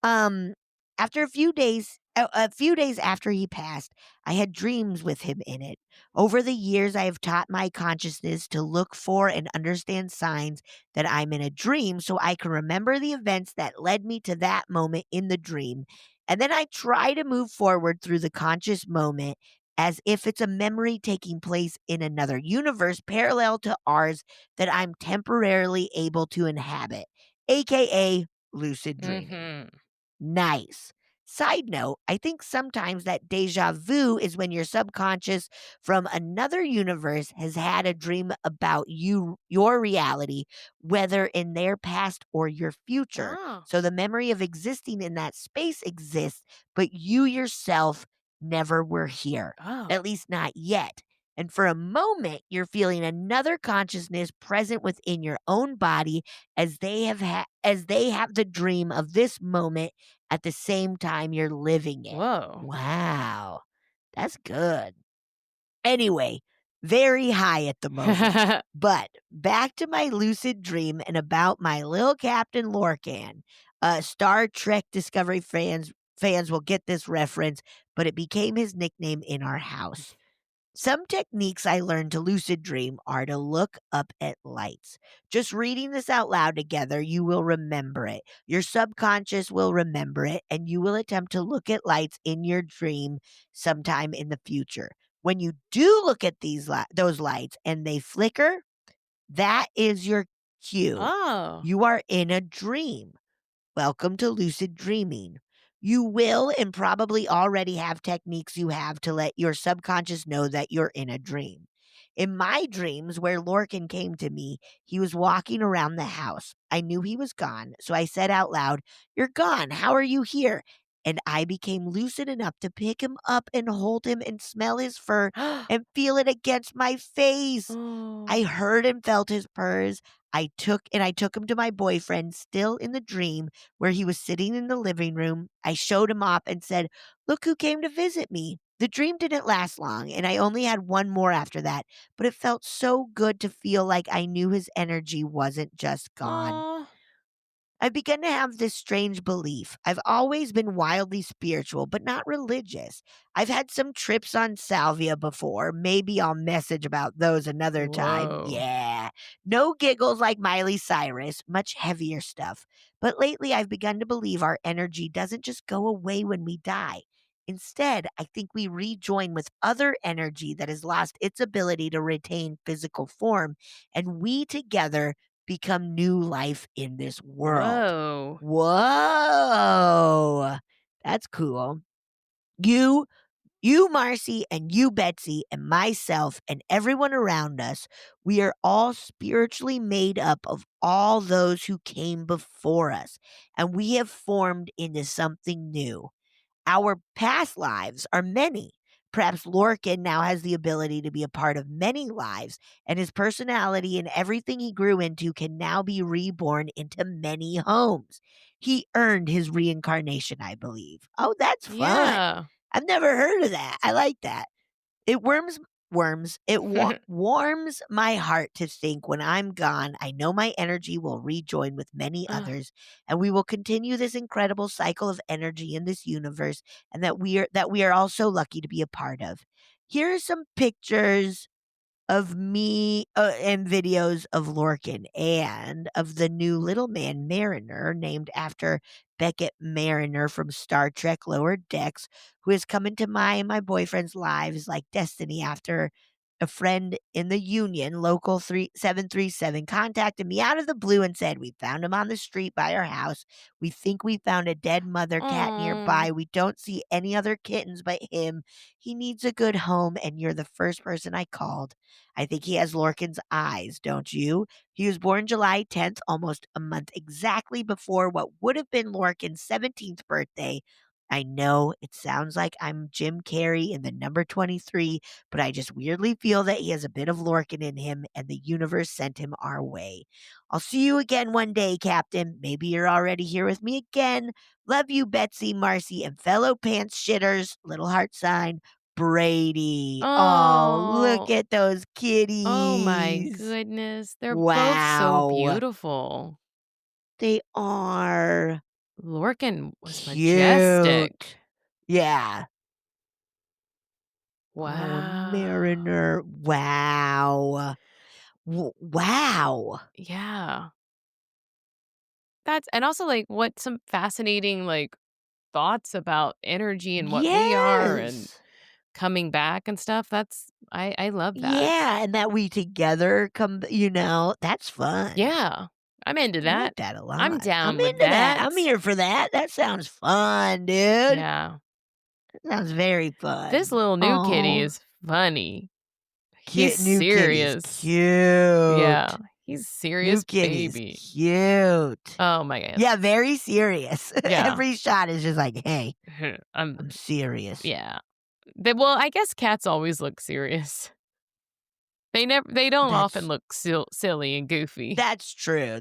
Um, after a few days after he passed, I had dreams with him in it. Over the years, I have taught my consciousness to look for and understand signs that I'm in a dream so I can remember the events that led me to that moment in the dream. And then I try to move forward through the conscious moment as if it's a memory taking place in another universe parallel to ours that I'm temporarily able to inhabit, aka lucid dreaming. Mm-hmm. Nice. Side note, I think sometimes that deja vu is when your subconscious from another universe has had a dream about your reality, whether in their past or your future. Oh. So the memory of existing in that space exists, but you yourself never were here, Oh. at least not yet. And for a moment, you're feeling another consciousness present within your own body as they have the dream of this moment at the same time you're living it. Whoa. Wow. That's good. Anyway, very high at the moment. But back to my lucid dream and about my little Captain Lorcan. Star Trek Discovery fans will get this reference, but it became his nickname in our house. Some techniques I learned to lucid dream are to look up at lights. Just reading this out loud together, you will remember it. Your subconscious will remember it, and you will attempt to look at lights in your dream sometime in the future. When you do look at those lights and they flicker, that is your cue. Oh. You are in a dream. Welcome to lucid dreaming. You will and probably already have techniques you have to let your subconscious know that you're in a dream. In my dreams, where Lorcan came to me, he was walking around the house. I knew he was gone, so I said out loud, "You're gone. How are you here?" And I became lucid enough to pick him up and hold him and smell his fur and feel it against my face. I Oh. heard and felt his purrs. I took him to my boyfriend, still in the dream, where he was sitting in the living room. I showed him off and said, "Look who came to visit me." The dream didn't last long, and I only had one more after that, but it felt so good to feel like I knew his energy wasn't just gone. Aw. I've begun to have this strange belief. I've always been wildly spiritual, but not religious. I've had some trips on salvia before. Maybe I'll message about those another time. Whoa. Yeah. No giggles like Miley Cyrus, much heavier stuff. But lately, I've begun to believe our energy doesn't just go away when we die. Instead, I think we rejoin with other energy that has lost its ability to retain physical form, and we together become new life in this world. Whoa. Whoa. That's cool. You, Marcy, and you, Betsy, and myself, and everyone around us, we are all spiritually made up of all those who came before us, and we have formed into something new. Our past lives are many. Perhaps Lorcan now has the ability to be a part of many lives, and his personality and everything he grew into can now be reborn into many homes. He earned his reincarnation, I believe. Oh, that's fun. Yeah. I've never heard of that. I like that. It warms my heart to think when I'm gone, I know my energy will rejoin with many Ugh. others, and we will continue this incredible cycle of energy in this universe, and that we are all so lucky to be a part of. Here are some pictures of me and videos of Lorcan and of the new little man Mariner, named after Beckett Mariner from Star Trek Lower Decks, who has come into my and my boyfriend's lives like destiny after a friend in the union, local 737, contacted me out of the blue and said, we found him on the street by our house. We think we found a dead mother cat nearby. We don't see any other kittens but him. He needs a good home, and you're the first person I called. I think he has Lorcan's eyes, don't you? He was born July 10th, almost a month exactly before what would have been Lorcan's 17th birthday. I know it sounds like I'm Jim Carrey in the number 23, but I just weirdly feel that he has a bit of Lorcan in him, and the universe sent him our way. I'll see you again one day, Captain. Maybe you're already here with me again. Love you, Betsy, Marcy, and fellow pants shitters. Little heart sign, Brady. Oh, look at those kitties. Oh my goodness. They're both so beautiful. They are. Lorcan was cute. Majestic. Yeah. Wow. Oh, Mariner. Wow. Wow. Yeah. And also like what some fascinating like thoughts about energy and what we are and coming back and stuff. I love that. Yeah, and that we together come, that's fun. Yeah. I'm into that. I like that a lot. I'm down with into that. I'm here for that. That sounds fun, dude. Yeah. That sounds very fun. This little new kitty is funny. He's serious. Cute. Yeah. He's serious new kitty's baby. Cute. Oh my god. Yeah, very serious. Yeah. Every shot is just like, hey, I'm serious. Yeah. Well, I guess cats always look serious. They don't often look silly and goofy. That's true.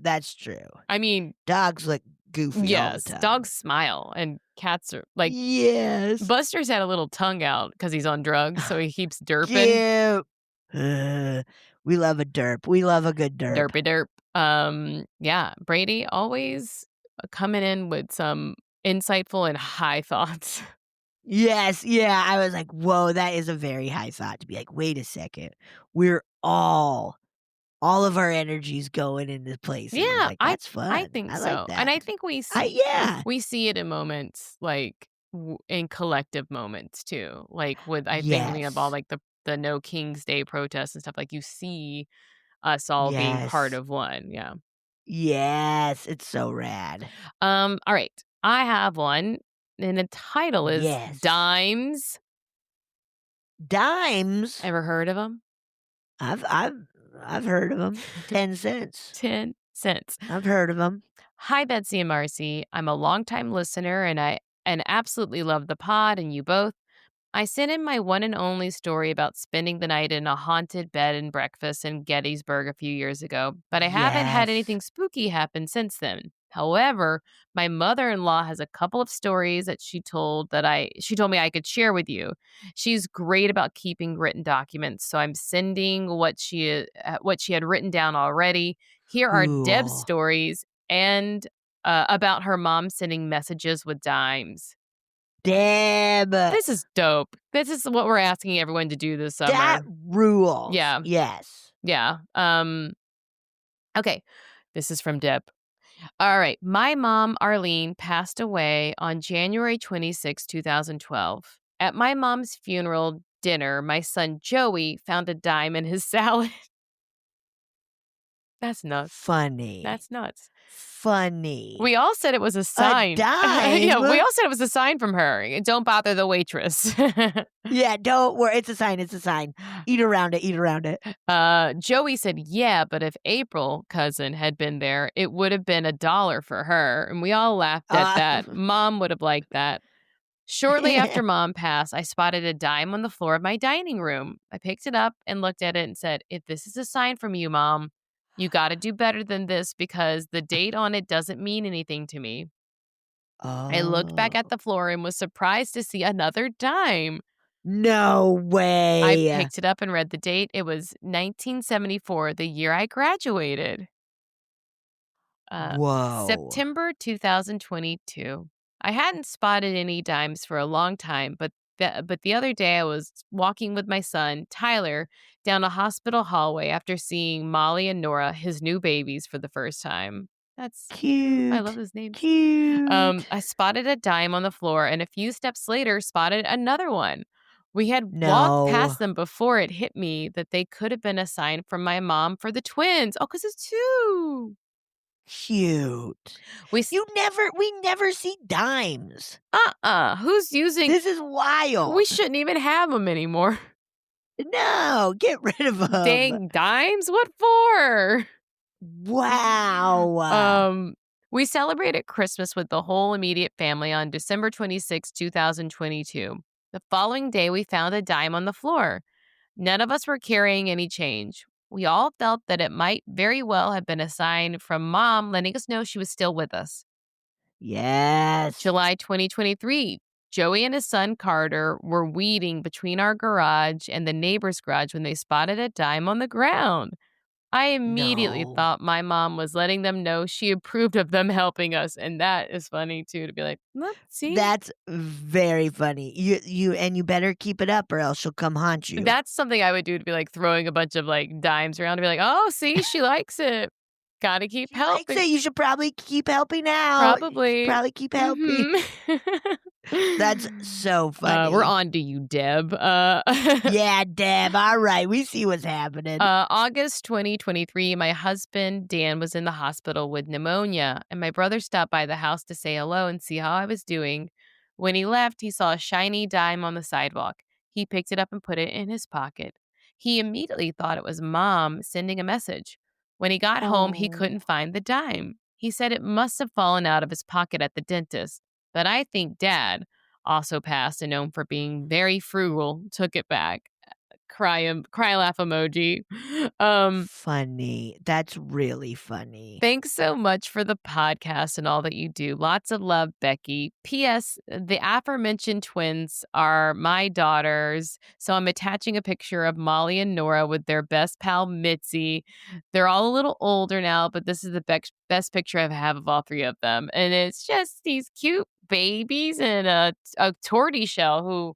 I mean, dogs look goofy all the time. Dogs smile and cats are like, yes. Buster's had a little tongue out because he's on drugs, so he keeps derping. Cute. We love a derp. We love a good derp. Derpy derp. Yeah, Brady always coming in with some insightful and high thoughts. Yes, yeah. I was like, whoa, that is a very high thought to be like, wait a second. We're all of our energies going into places. Yeah, like, that's fun. I think so. Like that. And I think we see it in moments like in collective moments too. Like with thinking of all like the No King's Day protests and stuff. Like you see us all being part of one. Yeah. Yes, it's so rad. All right. I have one. And the title is Dimes. Dimes? Ever heard of them? I've heard of them. 10 cents. 10 cents. I've heard of them. Hi, Betsy and Marcy. I'm a longtime listener, and I absolutely love the pod and you both. I sent in my one and only story about spending the night in a haunted bed and breakfast in Gettysburg a few years ago, but I haven't had anything spooky happen since then. However, my mother-in-law has a couple of stories that she told me I could share with you. She's great about keeping written documents, so I'm sending what she had written down already. Here are Deb's stories and about her mom sending messages with dimes. Deb. This is dope. This is what we're asking everyone to do this summer. That rules. Yeah. Yes. Yeah. Okay. This is from Deb. All right. My mom, Arlene, passed away on January 26, 2012. At my mom's funeral dinner, my son Joey found a dime in his salad. That's nuts. Funny. That's nuts. Funny. We all said it was a sign. A dime? Yeah, we all said it was a sign from her. Don't bother the waitress. Yeah, don't worry. It's a sign. It's a sign. Eat around it. Eat around it. Joey said, yeah, but if April, cousin, had been there, it would have been $1 for her. And we all laughed at that. Mom would have liked that. Shortly after Mom passed, I spotted a dime on the floor of my dining room. I picked it up and looked at it and said, if this is a sign from you, Mom, you got to do better than this because the date on it doesn't mean anything to me. I looked back at the floor and was surprised to see another dime. No way. I picked it up and read the date. It was 1974, the year I graduated. Whoa. September 2022. I hadn't spotted any dimes for a long time, but the other day I was walking with my son, Tyler, down a hospital hallway after seeing Molly and Nora, his new babies, for the first time. That's cute. I love his name. Cute. I spotted a dime on the floor and a few steps later spotted another one. We had walked past them before it hit me that they could have been a sign from my mom for the twins. Oh, because it's 2. Cute. We never see dimes. Who's using? This is wild. We shouldn't even have them anymore. No, get rid of them. Dang dimes? What for? Wow. We celebrated Christmas with the whole immediate family on December 26, 2022. The following day, we found a dime on the floor. None of us were carrying any change. We all felt that it might very well have been a sign from Mom letting us know she was still with us. Yes. July 2023. Joey and his son Carter were weeding between our garage and the neighbor's garage when they spotted a dime on the ground. I immediately thought my mom was letting them know she approved of them helping us. And that is funny, too, to be like, look, see? That's very funny. You better keep it up or else she'll come haunt you. That's something I would do, to be like throwing a bunch of like dimes around to be like, oh, see, she likes it. Gotta keep helping. Likes it. You should probably keep helping out. Probably. Probably keep helping. That's so funny. We're on to you, Deb. Yeah, Deb. All right. We see what's happening. August 2023, my husband, Dan, was in the hospital with pneumonia, and my brother stopped by the house to say hello and see how I was doing. When he left, he saw a shiny dime on the sidewalk. He picked it up and put it in his pocket. He immediately thought it was Mom sending a message. When he got home, he couldn't find the dime. He said it must have fallen out of his pocket at the dentist. But I think Dad, also passed and known for being very frugal, took it back. Cry laugh emoji. Funny. That's really funny. Thanks so much for the podcast and all that you do. Lots of love, Becky. P.S. The aforementioned twins are my daughters, so I'm attaching a picture of Molly and Nora with their best pal, Mitzi. They're all a little older now, but this is the best picture I have of all 3 of them. And it's just these cute babies and a tortoiseshell who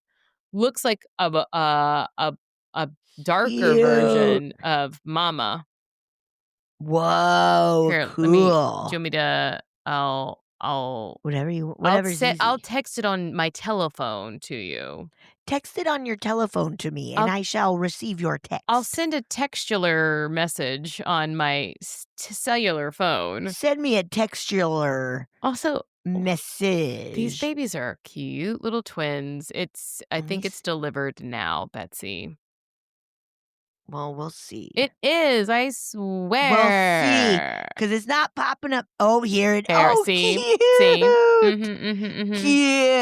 looks like a darker version of Mama. Whoa, Here, cool. do you want me to? I'll I'll text it on my telephone to you. Text it on your telephone to me, and I shall receive your text. I'll send a textular message on my cellular phone. Send me a textular also message. These babies are cute little twins. I think it's delivered now, Betsy. Well, we'll see. It is, I swear. We'll see, because it's not popping up. Oh, here it is. Oh, see? Cute. See? Cute.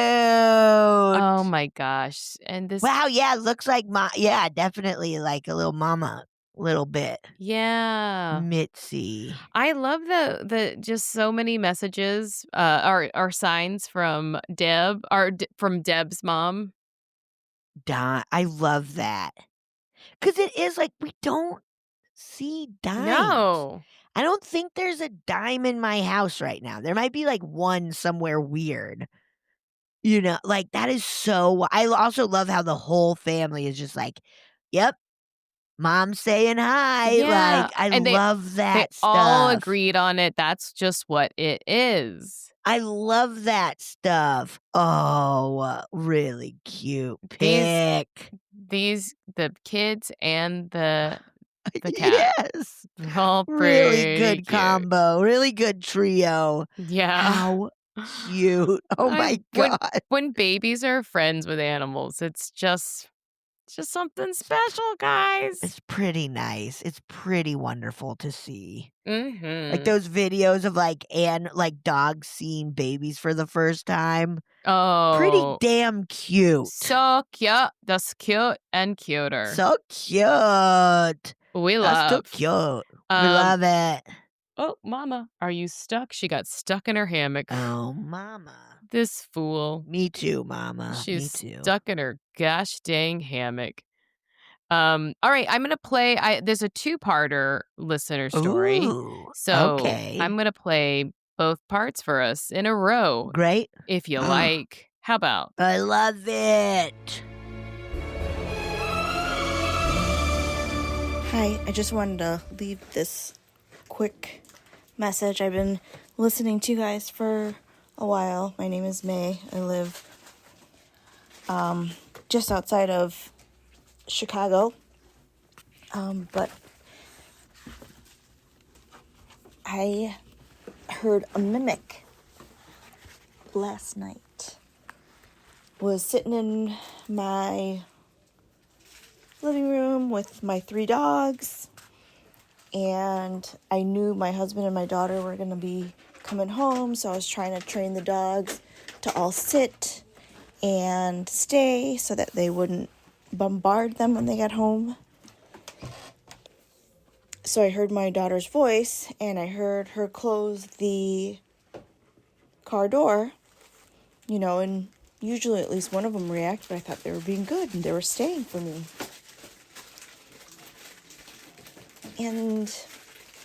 Oh, my gosh. And this. Wow, yeah, looks like yeah, definitely like a little mama, little bit. Yeah. Mitzi. I love the just so many messages, or signs from Deb, from Deb's mom. I love that. Because it is like we don't see dimes. No. I don't think there's a dime in my house right now. There might be like one somewhere weird. You know, like that is so. I also love how the whole family is just like, yep, Mom's saying hi. Yeah. Like, I love that they stuff. all agreed on it. That's just what it is. I love that stuff. Oh, really cute pic. The kids and the cat. Yes. They're all really good cute. combo. Really good trio. Yeah. How cute. Oh my God. When babies are friends with animals, it's just something special, guys. It's pretty nice. It's pretty wonderful to see. Mm-hmm. Like those videos of like dogs seeing babies for the first time. Oh, pretty damn cute. So cute. That's cute and cuter. So cute. We love. That's so cute. We love it. Oh, Mama, are you stuck? She got stuck in her hammock. Oh, Mama. This fool. Me too, Mama. She's Me too. Stuck in her gosh dang hammock. All right, I'm gonna play. There's a 2-parter listener story. Ooh, so okay. I'm gonna play both parts for us in a row. Great. If you like. How about? I love it. Hi, I just wanted to leave this quick message. I've been listening to you guys for a while. My name is May. I live just outside of Chicago. But I heard a mimic last night. Was sitting in my living room with my 3 dogs, and I knew my husband and my daughter were going to be coming home, so I was trying to train the dogs to all sit and stay so that they wouldn't bombard them when they got home. So I heard my daughter's voice, and I heard her close the car door, and usually at least one of them react, but I thought they were being good and they were staying for me. And,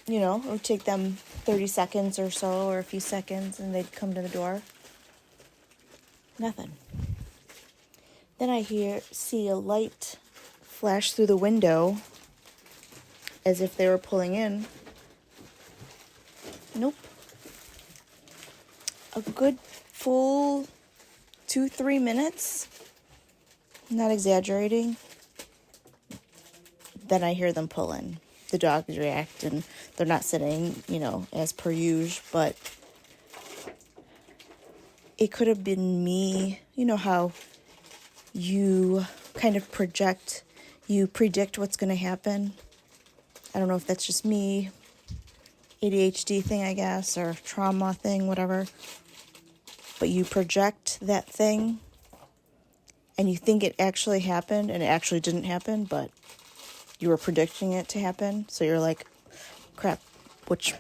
it would take them 30 seconds or so, or a few seconds, and they'd come to the door. Nothing. Then I see a light flash through the window as if they were pulling in. Nope. A good full 2-3 minutes, not exaggerating, then I hear them pull in. The dogs react, and they're not sitting, as per usual, but it could have been me. You know how you kind of predict what's going to happen? I don't know if that's just me, ADHD thing, I guess, or trauma thing, whatever. But you project that thing, and you think it actually happened, and it actually didn't happen, but you were predicting it to happen. So you're like, crap, which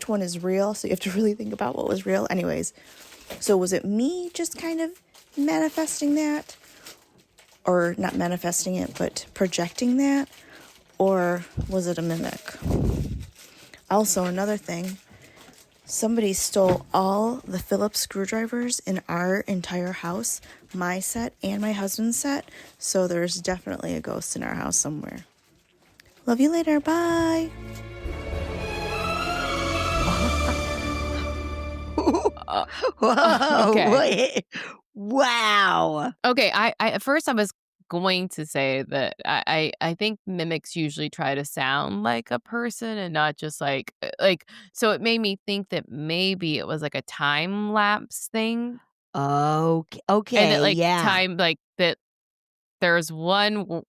one is real? So you have to really think about what was real. Anyways, so was it me just kind of manifesting that? Or not manifesting it, but projecting that? Or was it a mimic? Also, another thing, somebody stole all the Phillips screwdrivers in our entire house, my set and my husband's set, so there's definitely a ghost in our house somewhere. Love you later, bye! Whoa, Okay. wait. Wow. Okay, I at first I was going to say that I think mimics usually try to sound like a person and not just like so it made me think that maybe it was like a time lapse thing. Okay, And that yeah. time that there's one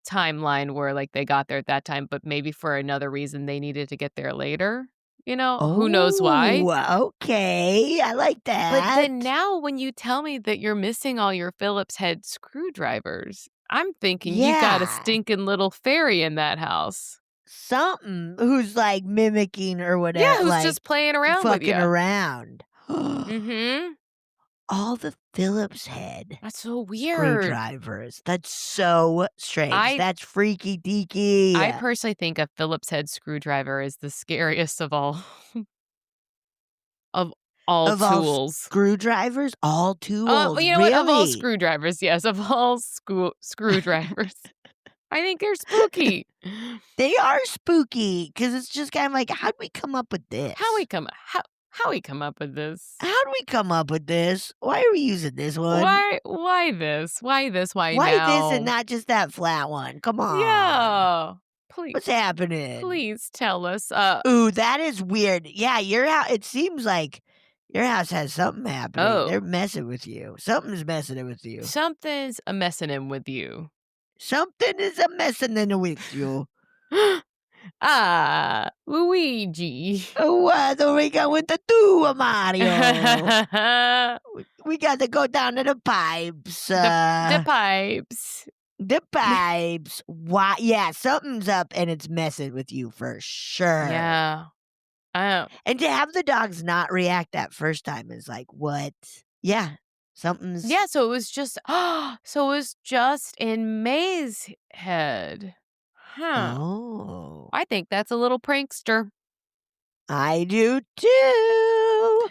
timeline where they got there at that time, but maybe for another reason they needed to get there later. Who knows why? Okay, I like that. But then now when you tell me that you're missing all your Phillips head screwdrivers, I'm thinking you got a stinking little fairy in that house. Something who's mimicking or whatever. Yeah, who's just playing around with you. Fucking around. Mm-hmm. All the Phillips head. That's so weird. Screwdrivers. That's so strange. That's freaky deaky. I personally think a Phillips head screwdriver is the scariest of all. Of all tools. Screwdrivers? All tools? You know really? what? Of all screwdrivers, yes. Of all screwdrivers. I think they're spooky. They are spooky because it's just kind of like, how'd we come up with this? How we come up with this? How'd we come up with this? Why are we using this one? Why this? Why this? Why now? Why this and not just that flat one? Come on. Yeah. Please. What's happening? Please tell us. Ooh, that is weird. Yeah, your house, it seems like your house has something happening. Oh. They're messing with you. Something's messing with you. Something's a messing in with you. Something is a messing in with you. Luigi. What are we going to do, Mario? We got to go down to the pipes. The pipes. The pipes. Why? Yeah, something's up and it's messing with you for sure. Yeah. And to have the dogs not react that first time is like, what? Yeah, something's. Yeah, so it was just in May's head. Huh. Oh. I think that's a little prankster. I do too.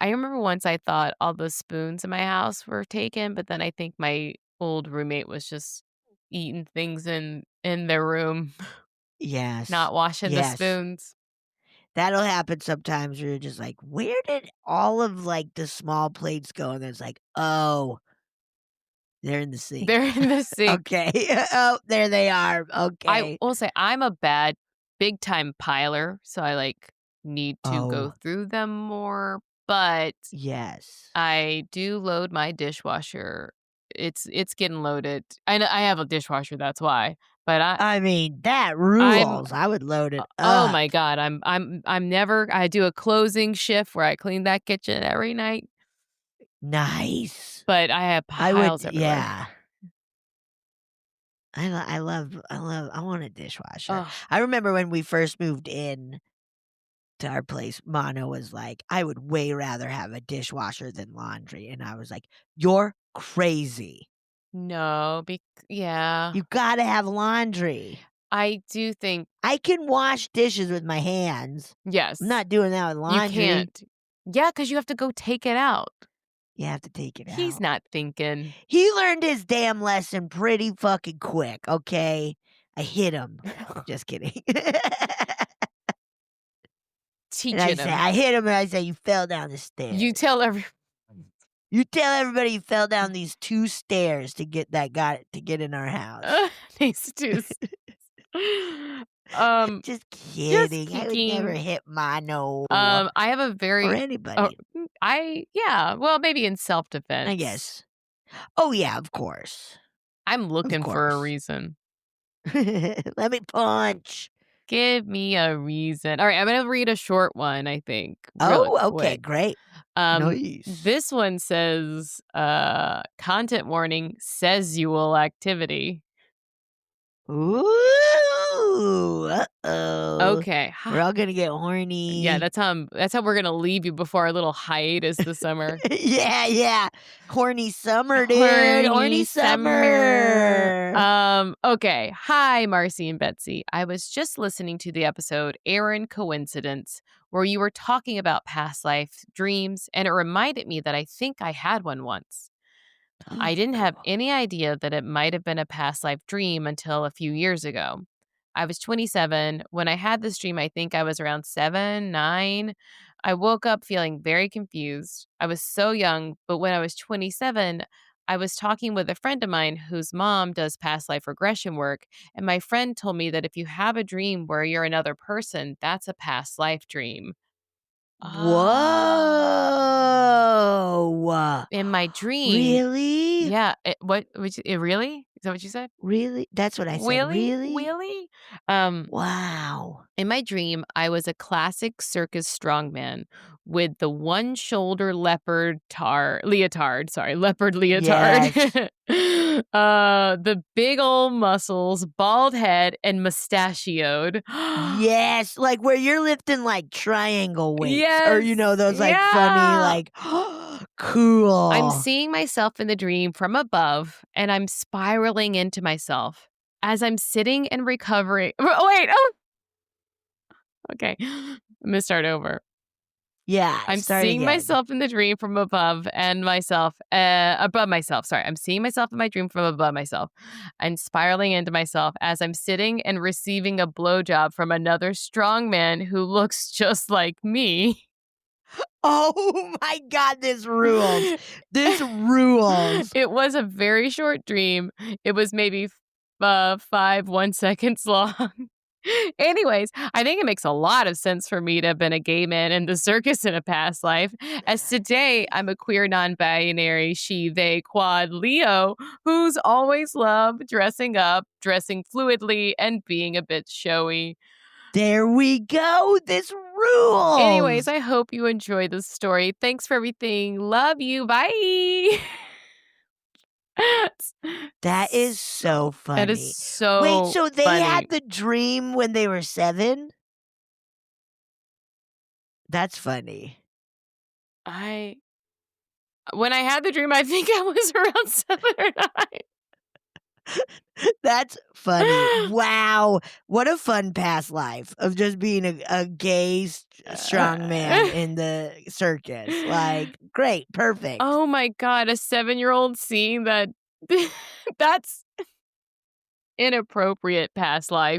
I remember once I thought all the spoons in my house were taken, but then I think my old roommate was just eating things in their room. Yes. Not washing the spoons. That'll happen sometimes where you're just like, where did all of the small plates go? And it's like, oh, They're in the sink. They're in the sink. Okay. Oh, there they are. Okay. I will say I'm a big time piler, so I need to go through them more. But yes, I do load my dishwasher. It's getting loaded. I have a dishwasher, that's why. But I mean that rules. I would load it up. Oh my God. I'm never I do a closing shift where I clean that kitchen every night. Nice. But I have piles everywhere. Yeah. I want a dishwasher. Oh. I remember when we first moved in to our place, Mono was like, I would way rather have a dishwasher than laundry. And I was like, you're crazy. No, yeah. You gotta have laundry. I do think I can wash dishes with my hands. Yes. I'm not doing that with laundry. You can't. Yeah, because you have to go take it out. You have to take it out. He's not thinking. He learned his damn lesson pretty fucking quick, okay? I hit him. Just kidding. Teaching him. I hit him and I say, you fell down the stairs. You tell everybody you fell down these 2 stairs to get in our house. These 2 Just kidding. I would never hit Mono. I have a very or anybody. Well, maybe in self-defense. I guess. Oh yeah, of course. I'm looking for a reason. Let me punch. Give me a reason. All right, I'm going to read a short one, I think. Okay, great. Nice. This one says, content warning, Sezual activity. Ooh, uh-oh. Okay. We're all going to get horny. Yeah, that's how we're going to leave you before our little hiatus this summer. Yeah. Horny summer, dude. Horny summer. Okay. Hi, Marcy and Betsy. I was just listening to the episode Aaron Coincidence, where you were talking about past life dreams, and it reminded me that I think I had one once. I didn't have any idea that it might have been a past life dream until a few years ago. I was 27. When I had this dream, I think I was around 7, 9. I woke up feeling very confused. I was so young, but when I was 27, I was talking with a friend of mine whose mom does past life regression work, and my friend told me that if you have a dream where you're another person, that's a past life dream. Whoa. In my dream. Really? Yeah. Really? Is that what you said? Really? That's what I said. Really? Wow. In my dream, I was a classic circus strongman with the one-shoulder leopard leotard. Yes. The big old muscles, bald head, and mustachioed. Yes, like where you're lifting like triangle weights. Yes. Or those funny cool. I'm seeing myself in the dream from above, and I'm spiraling into myself as I'm sitting and recovering. Okay. I'm going to start over. Yeah, I'm seeing myself in the dream from above and myself above myself. Sorry, I'm seeing myself in my dream from above myself and spiraling into myself as I'm sitting and receiving a blowjob from another strong man who looks just like me. Oh my God, this rules. This rules. It was a very short dream. It was maybe 5 1 seconds long. Anyways, I think it makes a lot of sense for me to have been a gay man in the circus in a past life, as today I'm a queer non-binary she, they, quad Leo who's always loved dressing up, dressing fluidly, and being a bit showy. There we go. This rules. Anyways, I hope you enjoy this story. Thanks for everything. Love you. Bye. That is so funny. That is so Wait, so they funny. had the dream when they were 7? That's funny. When I had the dream, I think I was around 7 or 9. That's funny. Wow. What a fun past life of just being a gay strong man in the circus. Like, great. Perfect. Oh my God. A 7-year-old seeing that. That's inappropriate past life.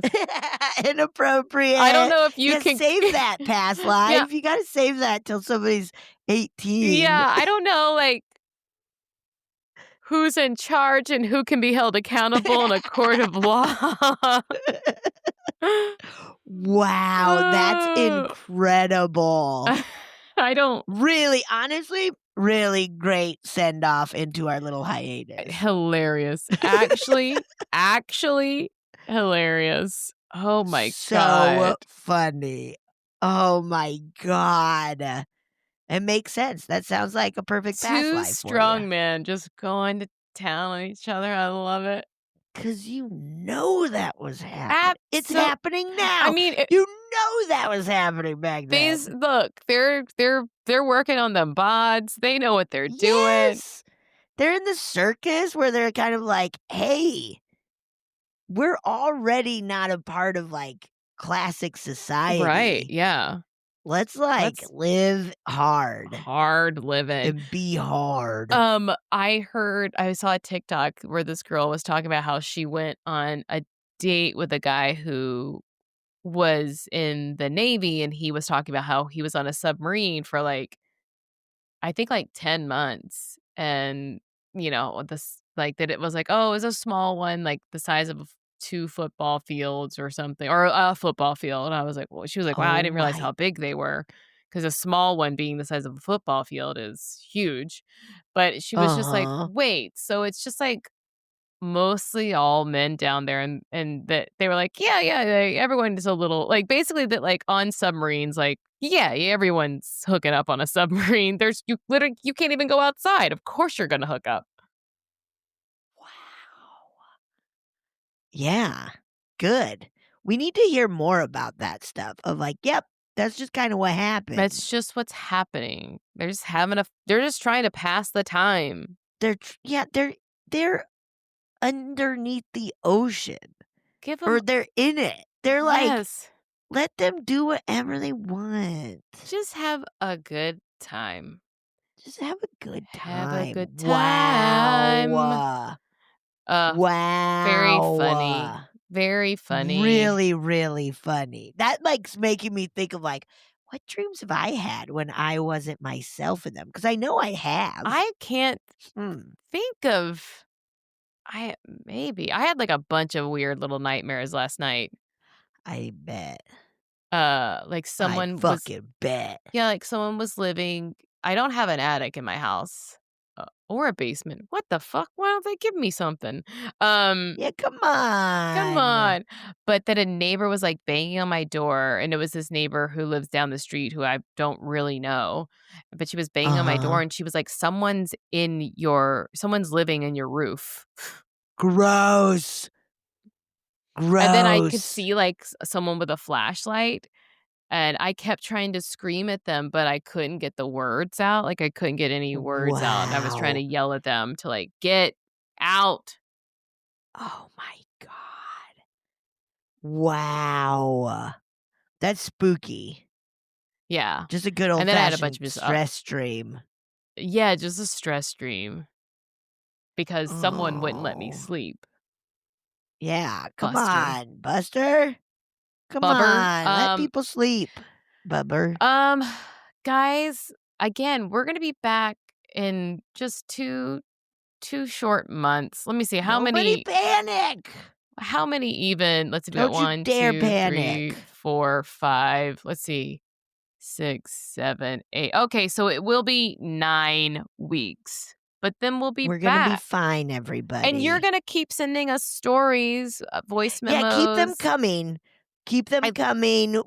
Inappropriate. I don't know if you can save that past life. Yeah. You got to save that till somebody's 18. Yeah. I don't know. who's in charge and who can be held accountable in a court of law. Wow, that's incredible. I don't really, honestly, really great send off into our little hiatus. Hilarious. Actually hilarious. Oh my God. So funny. Oh my God. It makes sense. That sounds like a perfect past Two life strong men just going to town on each other. I love it. Because you know that was happening. It's happening now. I mean, you know that was happening back then. Look, they're working on the bods. They know what they're doing. Yes. They're in the circus where they're kind of like, hey, we're already not a part of like classic society. Right, yeah. Let's live hard. Hard living. And be hard. I saw a TikTok where this girl was talking about how she went on a date with a guy who was in the Navy, and he was talking about how he was on a submarine for like, I think like 10 months. And, you know, that it was like, oh, it was a small one, like the size of 2 football fields or something, or a football field. And I was like, well, she was like, wow, I didn't realize how big they were. Because a small one being the size of a football field is huge. But she was just like, wait, so it's just like mostly all men down there, and that they were like, yeah, everyone is a little like, basically that like on submarines, like, yeah, everyone's hooking up on a submarine. You can't even go outside. Of course you're gonna hook up. Wow. Yeah, good. We need to hear more about that stuff of like, yep, that's just kind of what happened. That's just what's happening. They're just they're just trying to pass the time. They're underneath the ocean. Or they're in it. They're like, let them do whatever they want. Just have a good time. Just have a good time. Have a good time. Wow. Wow. Very funny. Very funny. Really, really funny. That like's making me think of like, what dreams have I had when I wasn't myself in them? Because I know I have. I can't think of. I had like a bunch of weird little nightmares last night. I bet. Like someone bet. Yeah, like someone was living. I don't have an attic in my house. Or a basement. What the fuck? Why don't they give me something? Yeah, come on. But that a neighbor was like banging on my door, and it was this neighbor who lives down the street who I don't really know. But she was banging on my door, and she was like, someone's living in your roof. Gross. And then I could see like someone with a flashlight. And I kept trying to scream at them, but I couldn't get the words out. Like, I couldn't get any words out. And I was trying to yell at them to, like, get out. Oh, my God. Wow. That's spooky. Yeah. Just a good old-fashioned stress dream. Yeah, just a stress dream. Because someone wouldn't let me sleep. Yeah, come on, Buster. Come on, let people sleep, Bubber. Guys, again, we're gonna be back in just two short months. Let me see how many. Panic. How many even? Let's do it. 1, 2, 3, 4, 5. Let's see, 6, 7, 8. Okay, so it will be 9 weeks. But then we'll be back. We're going to be fine, everybody. And you're going to keep sending us stories, voice memos. Yeah, keep them coming. Keep them coming.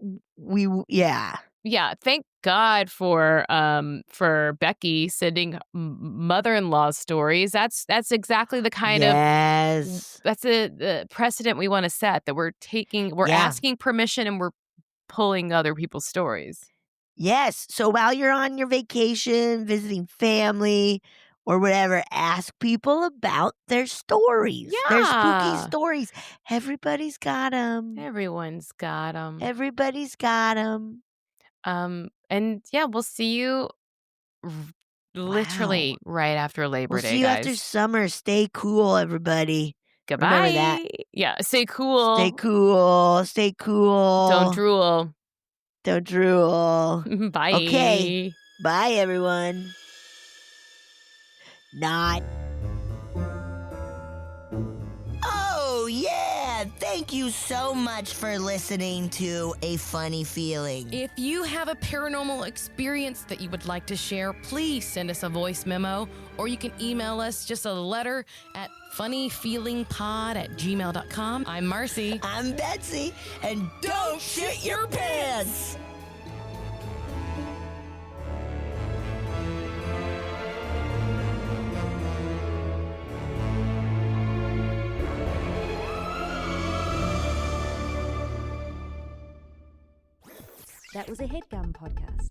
Yeah, thank God for Becky sending mother-in-law stories. That's exactly the kind of that's the precedent we want to set, that we're asking permission and we're pulling other people's stories. Yes. So while you're on your vacation, visiting family or whatever, ask people about their stories. Yeah. Their spooky stories. Everybody's got them. Everyone's got them. Everybody's got them. And yeah, we'll see you literally right after Labor Day, We'll see you after summer. Stay cool, everybody. Goodbye. Remember that. Yeah, stay cool. Stay cool. Stay cool. Don't drool. Don't drool. Bye. Okay. Bye, everyone. Not. Thank you so much for listening to A Funny Feeling. If you have a paranormal experience that you would like to share, please send us a voice memo, or you can email us just a letter at funnyfeelingpod@gmail.com. I'm Marcy. I'm Betsy. And don't shit your pants! That was a HeadGum podcast.